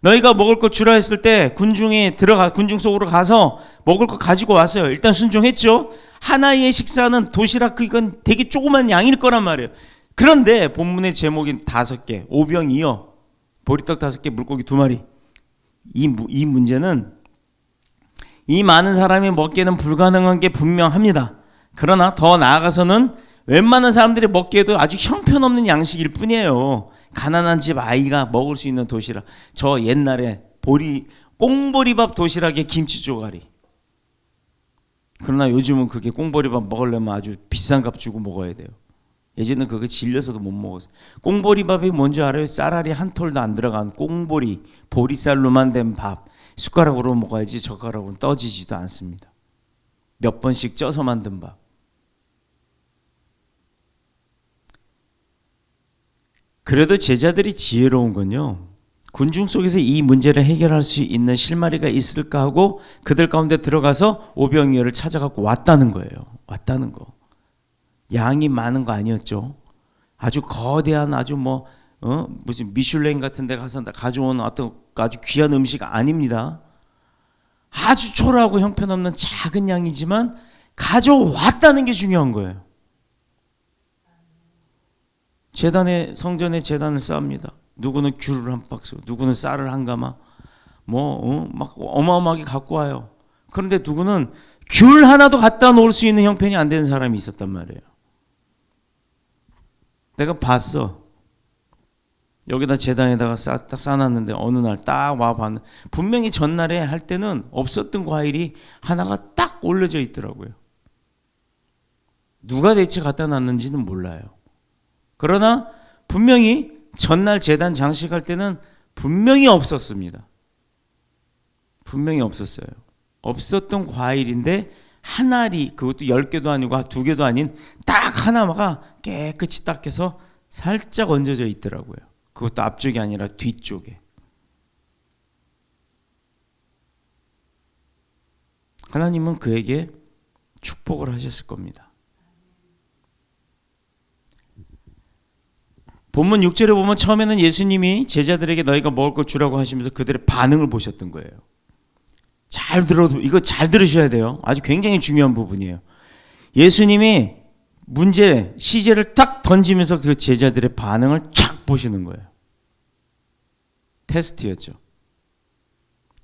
너희가 먹을 거 주라 했을 때 군중 속으로 가서 먹을 거 가지고 왔어요. 일단 순종했죠. 하나의 식사는 도시락 이건 되게 조그만 양일 거란 말이에요. 그런데 본문의 제목인 5개, 오병이어, 보리떡 5개, 물고기 2마리. 이 문제는 이 많은 사람이 먹기에는 불가능한 게 분명합니다. 그러나 더 나아가서는 웬만한 사람들이 먹기에도 아주 형편없는 양식일 뿐이에요. 가난한 집 아이가 먹을 수 있는 도시락. 저 옛날에 꽁보리밥 도시락에 김치 조가리. 그러나 요즘은 그게 꽁보리밥 먹으려면 아주 비싼 값 주고 먹어야 돼요. 예전에는 그거 질려서도 못 먹었어요. 꽁보리밥이 뭔지 알아요? 쌀알이 한 톨도 안 들어간 꽁보리, 보리쌀로만 된 밥. 숟가락으로 먹어야지 젓가락으로는 떠지지도 않습니다. 몇 번씩 쪄서 만든 밥. 그래도 제자들이 지혜로운 건요, 군중 속에서 이 문제를 해결할 수 있는 실마리가 있을까 하고 그들 가운데 들어가서 오병이어를 찾아갖고 왔다는 거예요. 왔다는 거. 양이 많은 거 아니었죠. 아주 거대한 아주 무슨 미슐랭 같은 데 가서 가져온 어떤 아주 귀한 음식 아닙니다. 아주 초라하고 형편없는 작은 양이지만 가져왔다는 게 중요한 거예요. 성전에 제단을 쌓습니다. 누구는 귤을 한 박스, 누구는 쌀을 한 가마, 막 어마어마하게 갖고 와요. 그런데 누구는 귤 하나도 갖다 놓을 수 있는 형편이 안 되는 사람이 있었단 말이에요. 내가 봤어. 여기다 제단에다가 딱 쌓아놨는데 어느 날 딱 와봤는데 분명히 전날에 할 때는 없었던 과일이 하나가 딱 올려져 있더라고요. 누가 대체 갖다 놨는지는 몰라요. 그러나 분명히 전날 제단 장식할 때는 분명히 없었습니다. 분명히 없었어요. 없었던 과일인데 한 알이, 그것도 10개도 아니고 2개도 아닌 딱 하나가 깨끗이 닦여서 살짝 얹어져 있더라고요. 그것도 앞쪽이 아니라 뒤쪽에. 하나님은 그에게 축복을 하셨을 겁니다. 본문 6절에 보면 처음에는 예수님이 제자들에게 너희가 먹을 걸 주라고 하시면서 그들의 반응을 보셨던 거예요. 이거 잘 들으셔야 돼요. 아주 굉장히 중요한 부분이에요. 예수님이 시제를 딱 던지면서 그 제자들의 반응을 쫙 보시는 거예요. 테스트였죠.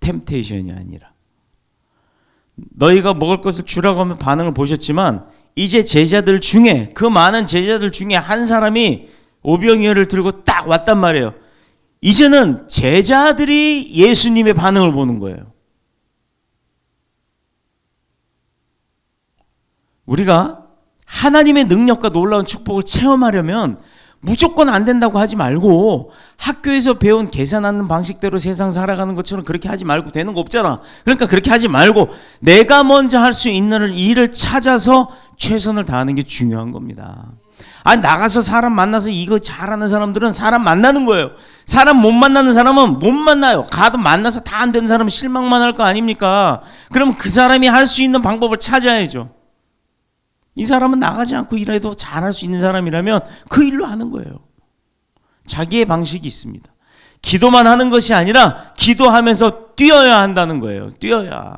템테이션이 아니라. 너희가 먹을 것을 주라고 하면 반응을 보셨지만 이제 제자들 중에, 그 많은 제자들 중에 한 사람이 오병이어를 들고 딱 왔단 말이에요. 이제는 제자들이 예수님의 반응을 보는 거예요. 우리가 하나님의 능력과 놀라운 축복을 체험하려면 무조건 안 된다고 하지 말고, 학교에서 배운 계산하는 방식대로 세상 살아가는 것처럼 그렇게 하지 말고 되는 거 없잖아. 그러니까 그렇게 하지 말고 내가 먼저 할 수 있는 일을 찾아서 최선을 다하는 게 중요한 겁니다. 아니, 나가서 사람 만나서 이거 잘하는 사람들은 사람 만나는 거예요. 사람 못 만나는 사람은 못 만나요. 가도 만나서 다 안 되는 사람은 실망만 할 거 아닙니까? 그럼 그 사람이 할 수 있는 방법을 찾아야죠. 이 사람은 나가지 않고 일해도 잘할 수 있는 사람이라면 그 일로 하는 거예요. 자기의 방식이 있습니다. 기도만 하는 것이 아니라 기도하면서 뛰어야 한다는 거예요. 뛰어야.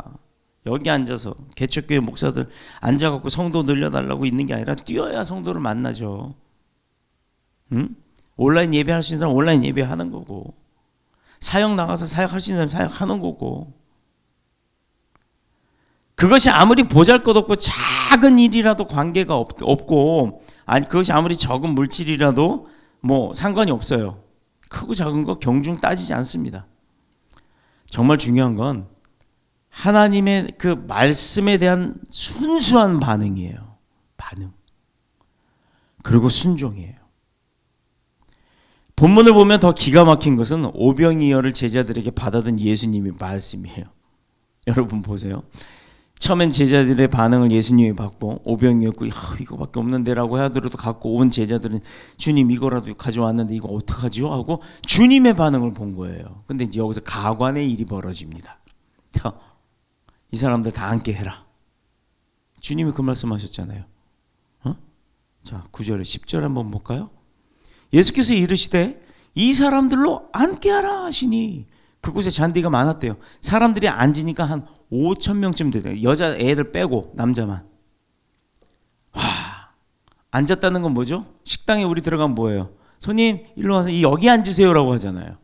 여기 앉아서 개척교회 목사들 앉아갖고 성도 늘려달라고 있는 게 아니라 뛰어야 성도를 만나죠. 응? 온라인 예배할 수 있는 사람 온라인 예배하는 거고, 사역 나가서 사역할 수 있는 사람 사역하는 거고, 그것이 아무리 보잘것없고 작은 일이라도 관계가 없고, 아니 그것이 아무리 적은 물질이라도 상관이 없어요. 크고 작은 거 경중 따지지 않습니다. 정말 중요한 건 하나님의 그 말씀에 대한 순수한 반응이에요. 반응. 그리고 순종이에요. 본문을 보면 더 기가 막힌 것은 오병이어를 제자들에게 받아든 예수님의 말씀이에요. 여러분 보세요. 처음엔 제자들의 반응을 예수님이 받고 오병이었고 이거밖에 없는데라고 하더라도 갖고 온 제자들은 주님 이거라도 가져왔는데 이거 어떡하죠? 하고 주님의 반응을 본 거예요. 근데 이제 여기서 가관의 일이 벌어집니다. 이 사람들 다 앉게 해라. 주님이 그 말씀하셨잖아요. 자, 9절에 10절 한번 볼까요? 예수께서 이르시되 이 사람들로 앉게 하라 하시니 그곳에 잔디가 많았대요. 사람들이 앉으니까 한 5,000명쯤 되대요. 여자 애들 빼고 남자만. 와, 앉았다는 건 뭐죠? 식당에 우리 들어가면 뭐예요? 손님 일로 와서 여기 앉으세요라고 하잖아요.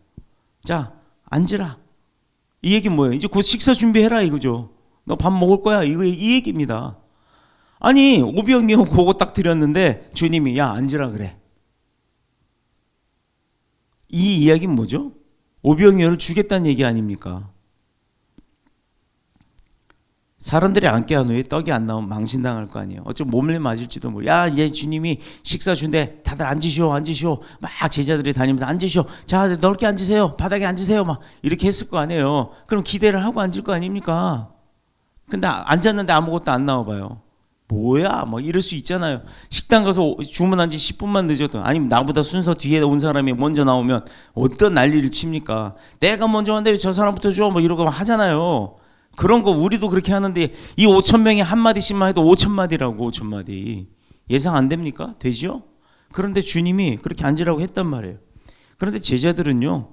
자, 앉으라. 이 얘기는 뭐예요? 이제 곧 식사 준비해라 이거죠. 너 밥 먹을 거야 이 얘기입니다. 아니 오병이어 그거 딱 드렸는데 주님이 야 앉으라 그래. 이 이야기는 뭐죠? 오병이어를 주겠다는 얘기 아닙니까? 사람들이 앉게 한 후에 떡이 안 나오면 망신당할 거 아니에요. 어쩌면 몸을 맞을지도 모르고, 야, 이제 주님이 식사 준대. 다들 앉으시오. 막 제자들이 다니면서 앉으시오. 자, 넓게 앉으세요. 바닥에 앉으세요. 막 이렇게 했을 거 아니에요. 그럼 기대를 하고 앉을 거 아닙니까? 근데 앉았는데 아무것도 안 나와봐요. 뭐야? 막 이럴 수 있잖아요. 식당 가서 주문한 지 10분만 늦어도, 아니면 나보다 순서 뒤에 온 사람이 먼저 나오면 어떤 난리를 칩니까? 내가 먼저 왔는데 왜 저 사람부터 줘? 뭐 이러고 하잖아요. 그런 거 우리도 그렇게 하는데, 이 5,000명이 한마디씩만 해도 5,000마디라고. 5,000마디 예상 안 됩니까? 되죠? 그런데 주님이 그렇게 앉으라고 했단 말이에요. 그런데 제자들은요,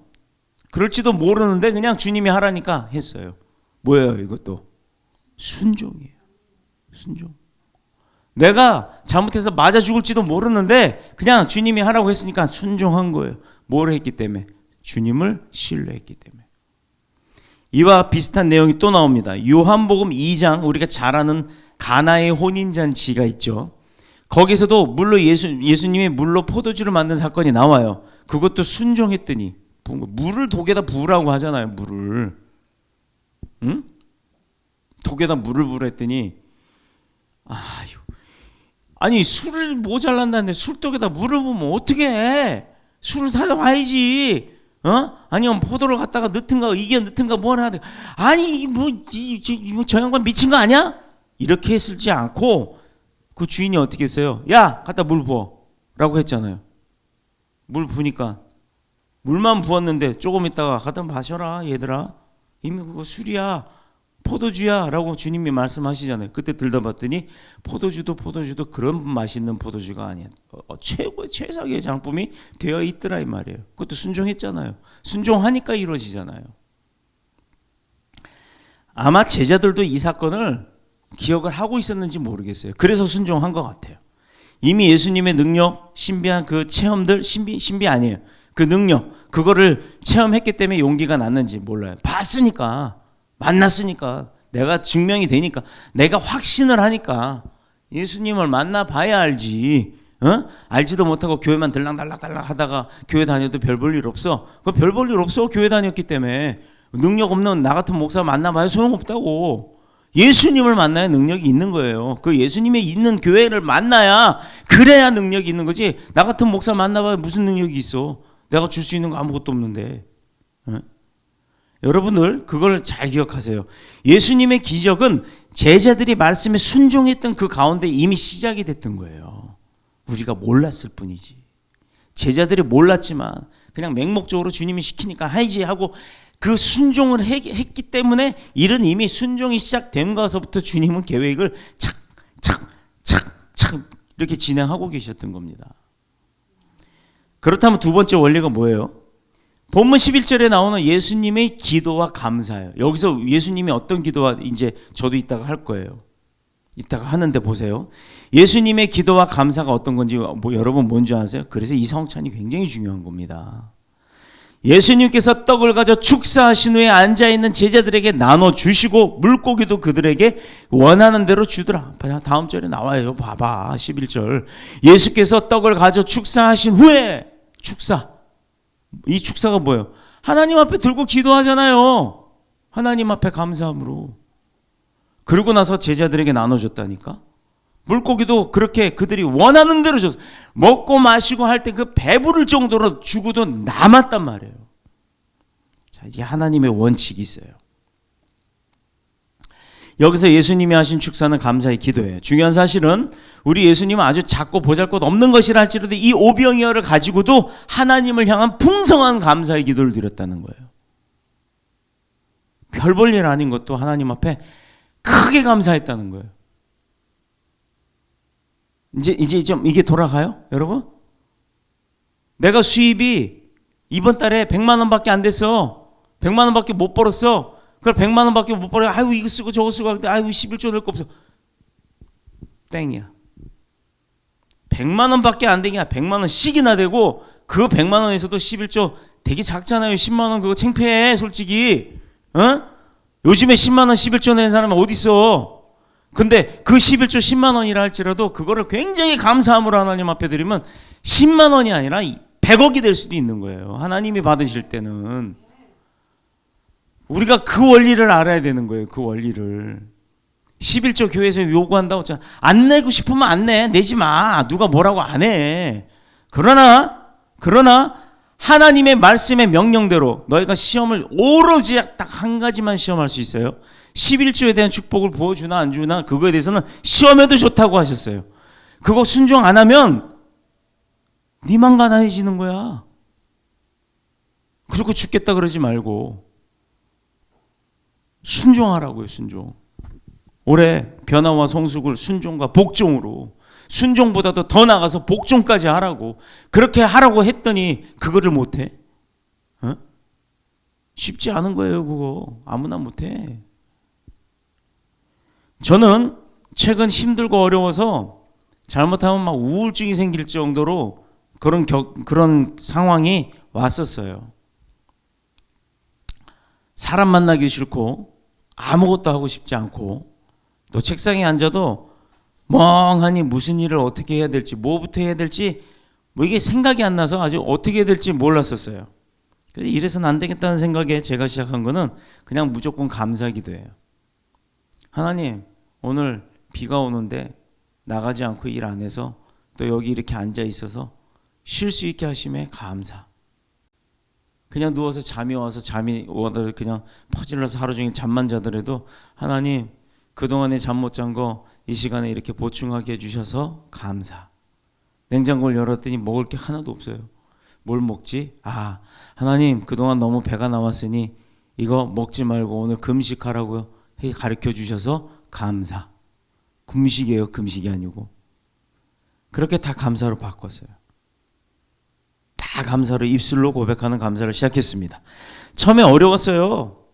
그럴지도 모르는데 그냥 주님이 하라니까 했어요. 뭐예요 이것도? 순종이에요. 순종. 내가 잘못해서 맞아 죽을지도 모르는데 그냥 주님이 하라고 했으니까 순종한 거예요. 뭘 했기 때문에? 주님을 신뢰했기 때문에. 이와 비슷한 내용이 또 나옵니다. 요한복음 2장, 우리가 잘 아는 가나의 혼인잔치가 있죠. 거기서도 물로 예수님이 물로 포도주를 만든 사건이 나와요. 그것도 순종했더니, 물을 독에다 부으라고 하잖아요. 물을, 응? 독에다 물을 부으라 했더니, 아니 술을 모자란다는데 술독에다 물을 부으면 어떻게 해? 술을 사와야지. 아니면 포도를 갖다가 넣든가 이게 넣든가 뭐 하나. 아니 저 양반 미친 거 아니야? 이렇게 했을지 않고 그 주인이 어떻게 했어요? 야, 갖다 물 부어 라고 했잖아요. 물 부니까 물만 부었는데 조금 있다가 갖다 마셔라 얘들아, 이미 그거 술이야, 포도주야 라고 주님이 말씀하시잖아요. 그때 들다 봤더니 포도주도 그런 맛있는 포도주가 아니야. 최고의 최상의 장품이 되어 있더라 이 말이에요. 그것도 순종했잖아요. 순종하니까 이루어지잖아요. 아마 제자들도 이 사건을 기억을 하고 있었는지 모르겠어요. 그래서 순종한 것 같아요. 이미 예수님의 능력, 신비한 그 체험들, 신비 아니에요. 그 능력, 그거를 체험했기 때문에 용기가 났는지 몰라요. 봤으니까, 만났으니까, 내가 증명이 되니까, 내가 확신을 하니까 예수님을 만나봐야 알지. 알지도 못하고 교회만 들락달락 하다가 교회 다녀도 별 볼 일 없어. 그 별 볼 일 없어. 교회 다녔기 때문에. 능력 없는 나 같은 목사 만나봐야 소용없다고. 예수님을 만나야 능력이 있는 거예요. 그 예수님이 있는 교회를 만나야, 그래야 능력이 있는 거지. 나 같은 목사 만나봐야 무슨 능력이 있어. 내가 줄 수 있는 거 아무것도 없는데. 여러분들 그걸 잘 기억하세요. 예수님의 기적은 제자들이 말씀에 순종했던 그 가운데 이미 시작이 됐던 거예요. 우리가 몰랐을 뿐이지. 제자들이 몰랐지만 그냥 맹목적으로 주님이 시키니까 하이지 하고 그 순종을 했기 때문에 일은 이미 순종이 시작된 것부터 주님은 계획을 착 이렇게 진행하고 계셨던 겁니다. 그렇다면 두 번째 원리가 뭐예요? 본문 11절에 나오는 예수님의 기도와 감사예요. 여기서 예수님이 어떤 기도와, 이제 저도 이따가 할 거예요. 이따가 하는데 보세요. 예수님의 기도와 감사가 어떤 건지 여러분 뭔지 아세요? 그래서 이 성찬이 굉장히 중요한 겁니다. 예수님께서 떡을 가져 축사하신 후에 앉아있는 제자들에게 나눠주시고 물고기도 그들에게 원하는 대로 주더라. 다음 절에 나와요. 봐봐. 11절. 예수께서 떡을 가져 축사하신 후에, 이 축사가 뭐예요? 하나님 앞에 들고 기도하잖아요. 하나님 앞에 감사함으로. 그러고 나서 제자들에게 나눠줬다니까. 물고기도 그렇게 그들이 원하는 대로 줬어. 먹고 마시고 할 때 그 배부를 정도로 주고도 남았단 말이에요. 자, 이게 하나님의 원칙이 있어요. 여기서 예수님이 하신 축사는 감사의 기도예요. 중요한 사실은 우리 예수님은 아주 작고 보잘것없는 것이라 할지라도 이 오병이어를 가지고도 하나님을 향한 풍성한 감사의 기도를 드렸다는 거예요. 별 볼 일 아닌 것도 하나님 앞에 크게 감사했다는 거예요. 이제 좀 이게 돌아가요, 여러분? 내가 수입이 이번 달에 100만 원밖에 안 됐어. 100만 원밖에 못 벌었어. 그걸 100만 원밖에 못 벌어. 아유, 이거 쓰고 저거 쓰고 하는데, 아유, 11조 넣을 거 없어. 땡이야. 100만 원밖에 안 되냐? 100만 원씩이나 되고, 그 100만 원에서도 11조 되게 작잖아요. 10만 원 그거 창피해, 솔직히. 요즘에 10만 원 11조 내는 사람은 어디 있어? 근데 그 11조 10만 원이라 할지라도 그거를 굉장히 감사함으로 하나님 앞에 드리면 10만 원이 아니라 100억이 될 수도 있는 거예요. 하나님이 받으실 때는. 우리가 그 원리를 알아야 되는 거예요. 그 원리를. 11조 교회에서 요구한다고 했잖아. 안 내고 싶으면 안 내. 내지 마. 누가 뭐라고 안 해. 그러나 하나님의 말씀의 명령대로 너희가 시험을 오로지 딱 한 가지만 시험할 수 있어요. 11조에 대한 축복을 부어주나 안 주나 그거에 대해서는 시험해도 좋다고 하셨어요. 그거 순종 안 하면 니만 가난해지는 거야. 그리고 죽겠다 그러지 말고 순종하라고요. 순종. 올해 변화와 성숙을 순종과 복종으로, 순종보다도 더 나가서 복종까지 하라고, 그렇게 하라고 했더니 그거를 못해? 쉽지 않은 거예요. 그거 아무나 못해. 저는 최근 힘들고 어려워서 잘못하면 막 우울증이 생길 정도로 그런 상황이 왔었어요. 사람 만나기 싫고 아무것도 하고 싶지 않고, 또 책상에 앉아도 멍하니 무슨 일을 어떻게 해야 될지, 뭐부터 해야 될지 이게 생각이 안 나서 아주 어떻게 해야 될지 몰랐었어요. 그래서 이래서는 안 되겠다는 생각에 제가 시작한 거는 그냥 무조건 감사 기도예요. 하나님, 오늘 비가 오는데 나가지 않고 일 안 해서 또 여기 이렇게 앉아 있어서 쉴 수 있게 하심에 감사. 그냥 누워서 잠이 와서 그냥 퍼질러서 하루 종일 잠만 자더라도 하나님, 그동안에 잠 못 잔 거 이 시간에 이렇게 보충하게 해주셔서 감사. 냉장고를 열었더니 먹을 게 하나도 없어요. 뭘 먹지? 하나님, 그동안 너무 배가 나왔으니 이거 먹지 말고 오늘 금식하라고 가르쳐 주셔서 감사. 금식이에요. 금식이 아니고. 그렇게 다 감사로 바꿨어요. 다 감사로, 입술로 고백하는 감사를 시작했습니다. 처음에 어려웠어요.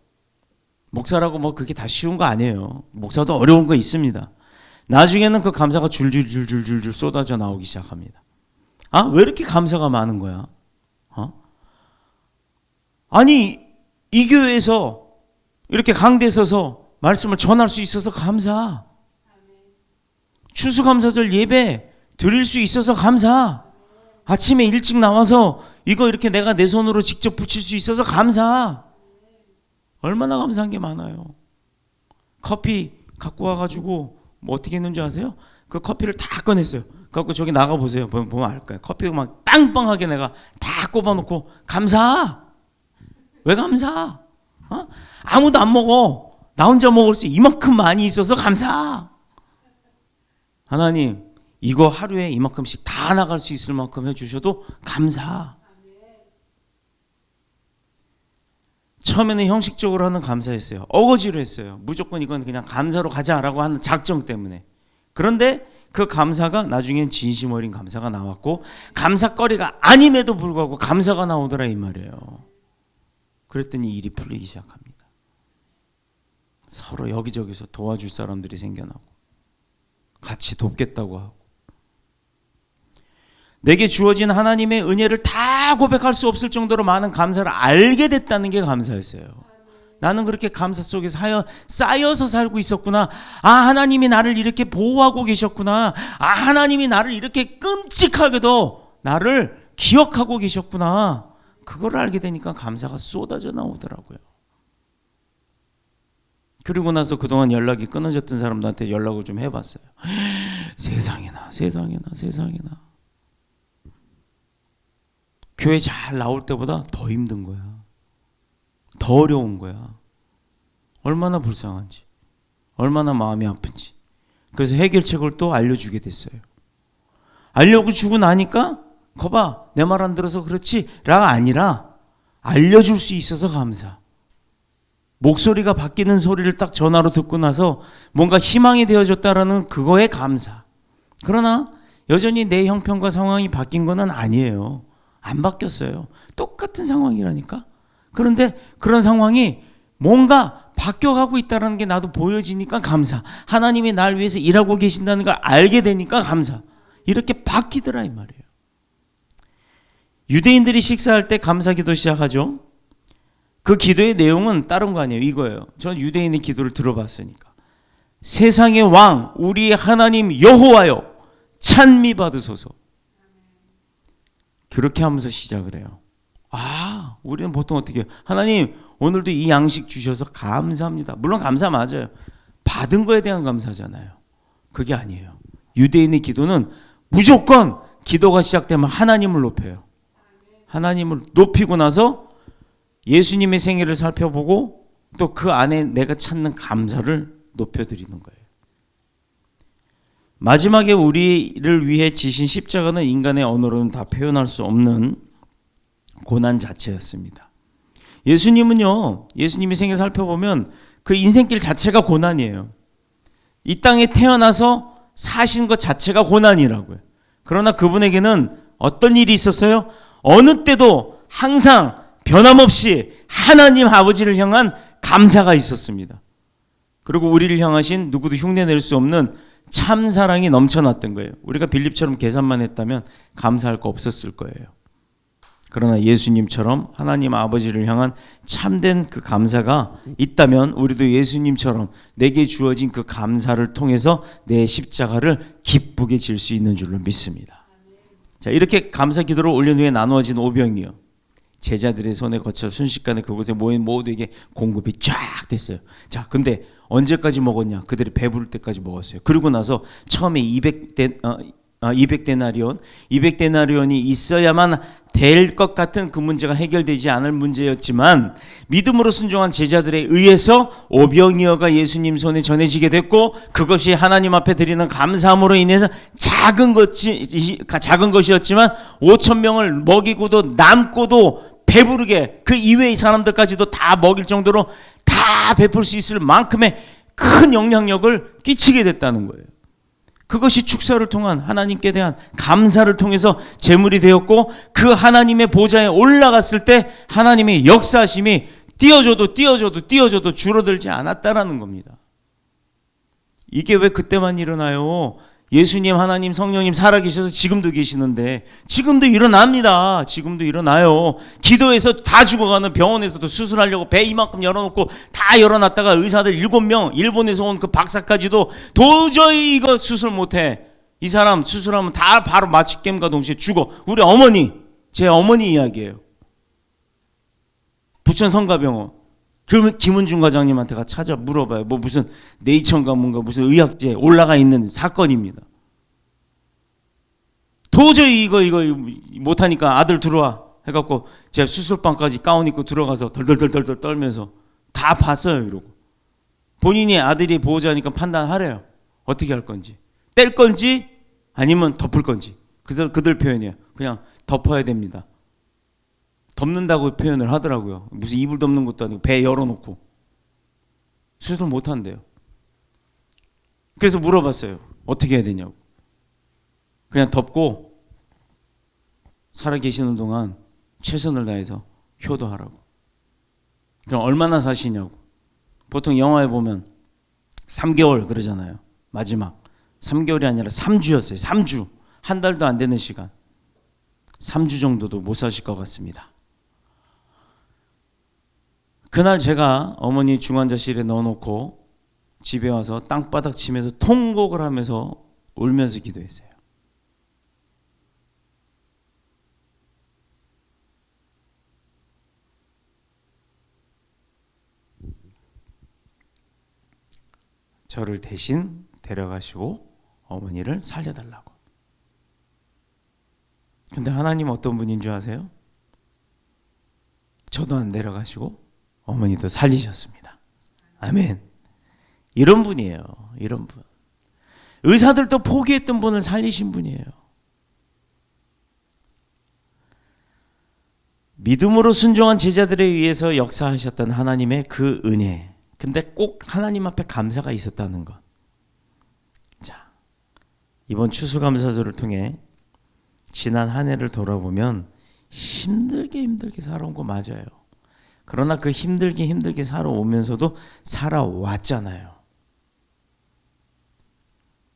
목사라고 뭐 그게 다 쉬운 거 아니에요. 목사도 어려운 거 있습니다. 나중에는 그 감사가 줄줄줄줄줄줄 쏟아져 나오기 시작합니다. 왜 이렇게 감사가 많은 거야? 아니, 이 교회에서 이렇게 강대에 서서 말씀을 전할 수 있어서 감사. 추수감사절 예배 드릴 수 있어서 감사. 아침에 일찍 나와서 이거 이렇게 내가 내 손으로 직접 붙일 수 있어서 감사. 얼마나 감사한 게 많아요. 커피 갖고 와가지고 뭐 어떻게 했는지 아세요? 그 커피를 다 꺼냈어요. 그래갖고 저기 나가보세요. 보면 알 거예요. 커피 막 빵빵하게 내가 다 꼽아놓고 감사. 왜 감사? 아무도 안 먹어. 나 혼자 먹을 수 이만큼 많이 있어서 감사. 하나님, 이거 하루에 이만큼씩 다 나갈 수 있을 만큼 해주셔도 감사. 처음에는 형식적으로 하는 감사였어요. 어거지로 했어요. 무조건 이건 그냥 감사로 가자라고 하는 작정 때문에. 그런데 그 감사가 나중엔 진심 어린 감사가 나왔고, 감사거리가 아님에도 불구하고 감사가 나오더라 이 말이에요. 그랬더니 일이 풀리기 시작합니다. 서로 여기저기서 도와줄 사람들이 생겨나고 같이 돕겠다고 하고, 내게 주어진 하나님의 은혜를 다 고백할 수 없을 정도로 많은 감사를 알게 됐다는 게 감사였어요. 나는 그렇게 감사 속에서 쌓여서 살고 있었구나. 하나님이 나를 이렇게 보호하고 계셨구나. 하나님이 나를 이렇게 끔찍하게도 나를 기억하고 계셨구나. 그걸 알게 되니까 감사가 쏟아져 나오더라고요. 그리고 나서 그동안 연락이 끊어졌던 사람들한테 연락을 좀 해봤어요. 세상에나. 교회 잘 나올 때보다 더 힘든 거야. 더 어려운 거야. 얼마나 불쌍한지, 얼마나 마음이 아픈지. 그래서 해결책을 또 알려주게 됐어요. 알려주고 나니까 거봐, 내 말 안 들어서 그렇지 라가 아니라 알려줄 수 있어서 감사. 목소리가 바뀌는 소리를 딱 전화로 듣고 나서 뭔가 희망이 되어졌다라는 그거에 감사. 그러나 여전히 내 형편과 상황이 바뀐 건 아니에요. 안 바뀌었어요. 똑같은 상황이라니까. 그런데 그런 상황이 뭔가 바뀌어가고 있다는 게 나도 보여지니까 감사. 하나님이 날 위해서 일하고 계신다는 걸 알게 되니까 감사. 이렇게 바뀌더라 이 말이에요. 유대인들이 식사할 때 감사기도 시작하죠. 그 기도의 내용은 다른 거 아니에요. 이거예요. 전 유대인의 기도를 들어봤으니까. 세상의 왕 우리 하나님 여호와여 찬미 받으소서. 그렇게 하면서 시작을 해요. 우리는 보통 어떻게 해요? 하나님 오늘도 이 양식 주셔서 감사합니다. 물론 감사 맞아요. 받은 거에 대한 감사잖아요. 그게 아니에요. 유대인의 기도는 무조건 기도가 시작되면 하나님을 높여요. 하나님을 높이고 나서 예수님의 생애를 살펴보고 또 그 안에 내가 찾는 감사를 높여드리는 거예요. 마지막에 우리를 위해 지신 십자가는 인간의 언어로는 다 표현할 수 없는 고난 자체였습니다. 예수님은요, 예수님의 생애 살펴보면 그 인생길 자체가 고난이에요. 이 땅에 태어나서 사신 것 자체가 고난이라고요. 그러나 그분에게는 어떤 일이 있었어요? 어느 때도 항상 변함없이 하나님 아버지를 향한 감사가 있었습니다. 그리고 우리를 향하신 누구도 흉내낼 수 없는 참 사랑이 넘쳐났던 거예요. 우리가 빌립처럼 계산만 했다면 감사할 거 없었을 거예요. 그러나 예수님처럼 하나님 아버지를 향한 참된 그 감사가 있다면 우리도 예수님처럼 내게 주어진 그 감사를 통해서 내 십자가를 기쁘게 질 수 있는 줄로 믿습니다. 자, 이렇게 감사 기도를 올린 후에 나누어진 오병이요, 제자들의 손에 거쳐 순식간에 그곳에 모인 모두에게 공급이 쫙 됐어요. 자, 근데 언제까지 먹었냐? 그들이 배부를 때까지 먹었어요. 그리고 나서 처음에 200데나리온이 있어야만 될 것 같은 그 문제가 해결되지 않을 문제였지만 믿음으로 순종한 제자들에 의해서 오병이어가 예수님 손에 전해지게 됐고, 그것이 하나님 앞에 드리는 감사함으로 인해서 작은 것이었지만 5,000명을 먹이고도 남고도 배부르게 그 이외의 사람들까지도 다 먹일 정도로 다 베풀 수 있을 만큼의 큰 영향력을 끼치게 됐다는 거예요. 그것이 축사를 통한 하나님께 대한 감사를 통해서 제물이 되었고, 그 하나님의 보좌에 올라갔을 때 하나님의 역사하심이 띄어져도 줄어들지 않았다라는 겁니다. 이게 왜 그때만 일어나요? 예수님, 하나님, 성령님 살아계셔서 지금도 계시는데 지금도 일어납니다. 지금도 일어나요. 기도해서 다 죽어가는, 병원에서도 수술하려고 배 이만큼 열어놓고 다 열어놨다가 의사들 7명, 일본에서 온 그 박사까지도 도저히 이거 수술 못해, 이 사람 수술하면 다 바로 마취겜과 동시에 죽어. 우리 어머니, 제 어머니 이야기예요. 부천 성가병원 그러면 김은중 과장님한테 가 찾아 물어봐요. 뭐 무슨 네이처인가 뭔가 무슨 의학지에 올라가 있는 사건입니다. 도저히 이거 못하니까 아들 들어와 해갖고 제가 수술방까지 가운 입고 들어가서 덜덜덜덜 떨면서 다 봤어요. 이러고 본인이 아들이 보호자니까 판단하래요. 어떻게 할 건지, 뗄 건지 아니면 덮을 건지. 그래서 그들 표현이에요. 그냥 덮어야 됩니다. 덮는다고 표현을 하더라고요. 무슨 이불 덮는 것도 아니고 배 열어놓고 수술 못한대요. 그래서 물어봤어요. 어떻게 해야 되냐고. 그냥 덮고 살아계시는 동안 최선을 다해서 효도하라고. 그럼 얼마나 사시냐고. 보통 영화에 보면 3개월 그러잖아요. 마지막 3개월이 아니라 3주였어요. 3주. 한 달도 안 되는 시간. 3주 정도도 못 사실 것 같습니다. 그날 제가 어머니 중환자실에 넣어놓고 집에 와서 땅바닥 치면서 통곡을 하면서 울면서 기도했어요. 저를 대신 데려가시고 어머니를 살려달라고. 근데 하나님 어떤 분인 줄 아세요? 저도 안 데려가시고 어머니도 살리셨습니다. 아멘. 이런 분이에요. 이런 분. 의사들도 포기했던 분을 살리신 분이에요. 믿음으로 순종한 제자들에 의해서 역사하셨던 하나님의 그 은혜. 근데 꼭 하나님 앞에 감사가 있었다는 것. 자, 이번 추수감사절을 통해 지난 한 해를 돌아보면 힘들게 살아온 거 맞아요. 그러나 그 힘들게 살아오면서도 살아왔잖아요.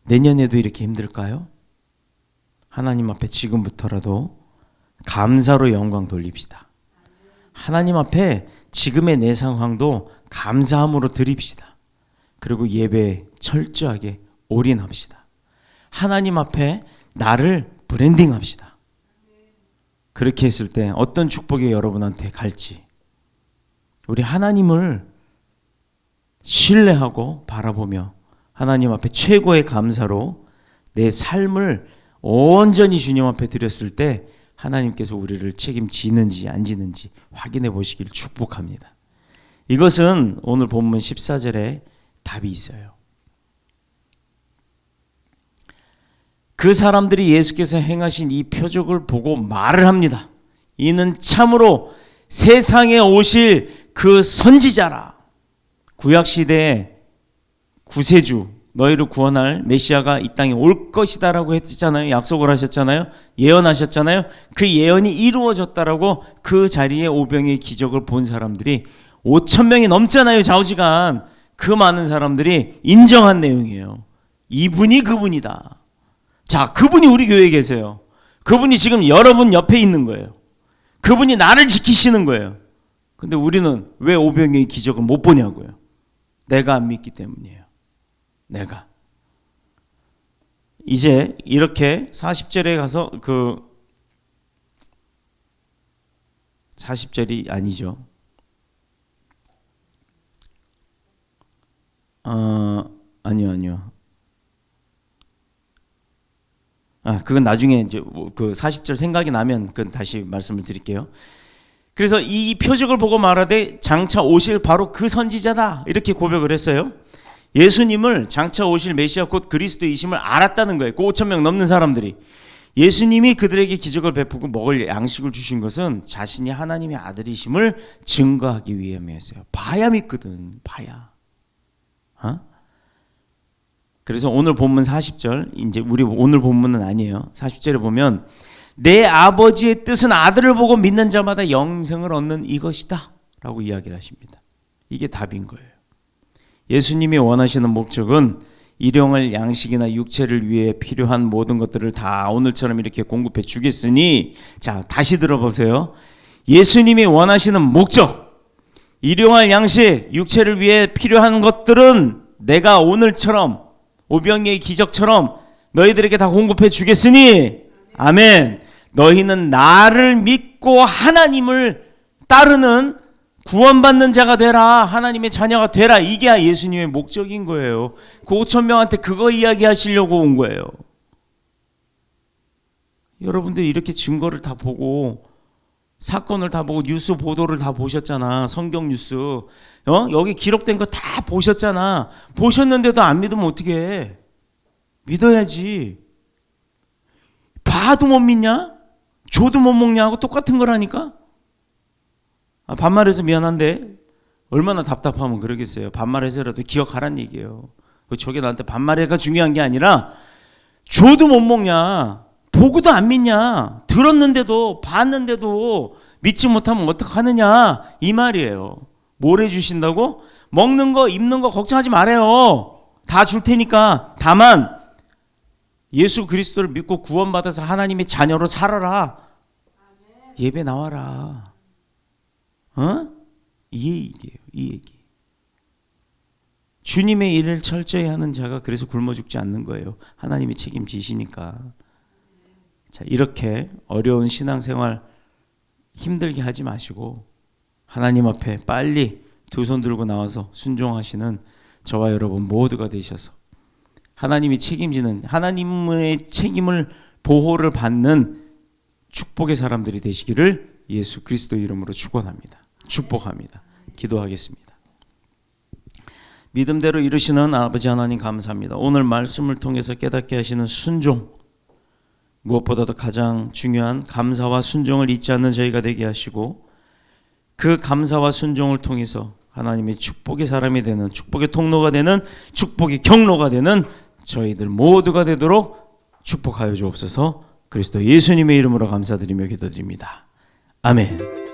내년에도 이렇게 힘들까요? 하나님 앞에 지금부터라도 감사로 영광 돌립시다. 하나님 앞에 지금의 내 상황도 감사함으로 드립시다. 그리고 예배에 철저하게 올인합시다. 하나님 앞에 나를 브랜딩합시다. 그렇게 했을 때 어떤 축복이 여러분한테 갈지, 우리 하나님을 신뢰하고 바라보며 하나님 앞에 최고의 감사로 내 삶을 온전히 주님 앞에 드렸을 때 하나님께서 우리를 책임지는지 안 지는지 확인해 보시길 축복합니다. 이것은 오늘 본문 14절에 답이 있어요. 그 사람들이 예수께서 행하신 이 표적을 보고 말을 합니다. 이는 참으로 세상에 오실 그 선지자라. 구약시대에 구세주, 너희를 구원할 메시아가 이 땅에 올 것이다라고 했잖아요. 약속을 하셨잖아요. 예언하셨잖아요. 그 예언이 이루어졌다라고 그 자리에 오병의 기적을 본 사람들이 5,000명이 넘잖아요. 좌우지간. 그 많은 사람들이 인정한 내용이에요. 이분이 그분이다. 자, 그분이 우리 교회에 계세요. 그분이 지금 여러분 옆에 있는 거예요. 그분이 나를 지키시는 거예요. 근데 우리는 왜 오병이의 기적을 못 보냐고요. 내가 안 믿기 때문이에요. 내가. 이제 이렇게 40절에 가서 40절이 아니죠. 아니요. 그건 나중에 이제 그 40절 생각이 나면 그건 다시 말씀을 드릴게요. 그래서 이 표적을 보고 말하되 장차 오실 바로 그 선지자다 이렇게 고백을 했어요. 예수님을 장차 오실 메시아 곧 그리스도이심을 알았다는 거예요. 그 5,000명 넘는 사람들이. 예수님이 그들에게 기적을 베푸고 먹을 양식을 주신 것은 자신이 하나님의 아들이심을 증거하기 위함이었어요. 봐야 믿거든. 봐야. 그래서 오늘 본문 40절, 이제 우리 오늘 본문은 아니에요. 40절에 보면 내 아버지의 뜻은 아들을 보고 믿는 자마다 영생을 얻는 이것이다 라고 이야기를 하십니다. 이게 답인 거예요. 예수님이 원하시는 목적은 일용할 양식이나 육체를 위해 필요한 모든 것들을 다 오늘처럼 이렇게 공급해 주겠으니, 자, 다시 들어보세요. 예수님이 원하시는 목적, 일용할 양식, 육체를 위해 필요한 것들은 내가 오늘처럼 오병이의 기적처럼 너희들에게 다 공급해 주겠으니, 아멘. 너희는 나를 믿고 하나님을 따르는 구원받는 자가 되라. 하나님의 자녀가 되라. 이게 예수님의 목적인 거예요. 그 5,000명한테 그거 이야기하시려고 온 거예요. 여러분들 이렇게 증거를 다 보고 사건을 다 보고 뉴스 보도를 다 보셨잖아. 성경 뉴스. 여기 기록된 거 다 보셨잖아. 보셨는데도 안 믿으면 어떻게 해? 믿어야지. 봐도 못 믿냐? 줘도 못 먹냐고 똑같은 거라니까. 반말해서 미안한데 얼마나 답답하면 그러겠어요. 반말해서라도 기억하란 얘기예요. 저게 나한테 반말해가 중요한 게 아니라 줘도 못 먹냐, 보고도 안 믿냐, 들었는데도 봤는데도 믿지 못하면 어떡하느냐 이 말이에요. 뭘 해주신다고? 먹는 거 입는 거 걱정하지 말아요. 다 줄 테니까. 다만 예수 그리스도를 믿고 구원받아서 하나님의 자녀로 살아라. 예배 나와라. 이 얘기예요. 이 얘기. 주님의 일을 철저히 하는 자가 그래서 굶어 죽지 않는 거예요. 하나님이 책임지시니까. 자, 이렇게 어려운 신앙생활 힘들게 하지 마시고 하나님 앞에 빨리 두 손 들고 나와서 순종하시는 저와 여러분 모두가 되셔서 하나님이 책임지는, 하나님의 책임을 보호를 받는 축복의 사람들이 되시기를 예수 그리스도 이름으로 축원합니다. 축복합니다. 기도하겠습니다. 믿음대로 이루시는 아버지 하나님 감사합니다. 오늘 말씀을 통해서 깨닫게 하시는 순종, 무엇보다도 가장 중요한 감사와 순종을 잊지 않는 저희가 되게 하시고, 그 감사와 순종을 통해서 하나님의 축복의 사람이 되는, 축복의 통로가 되는, 축복의 경로가 되는 저희들 모두가 되도록 축복하여 주옵소서. 그리스도 예수님의 이름으로 감사드리며 기도드립니다. 아멘.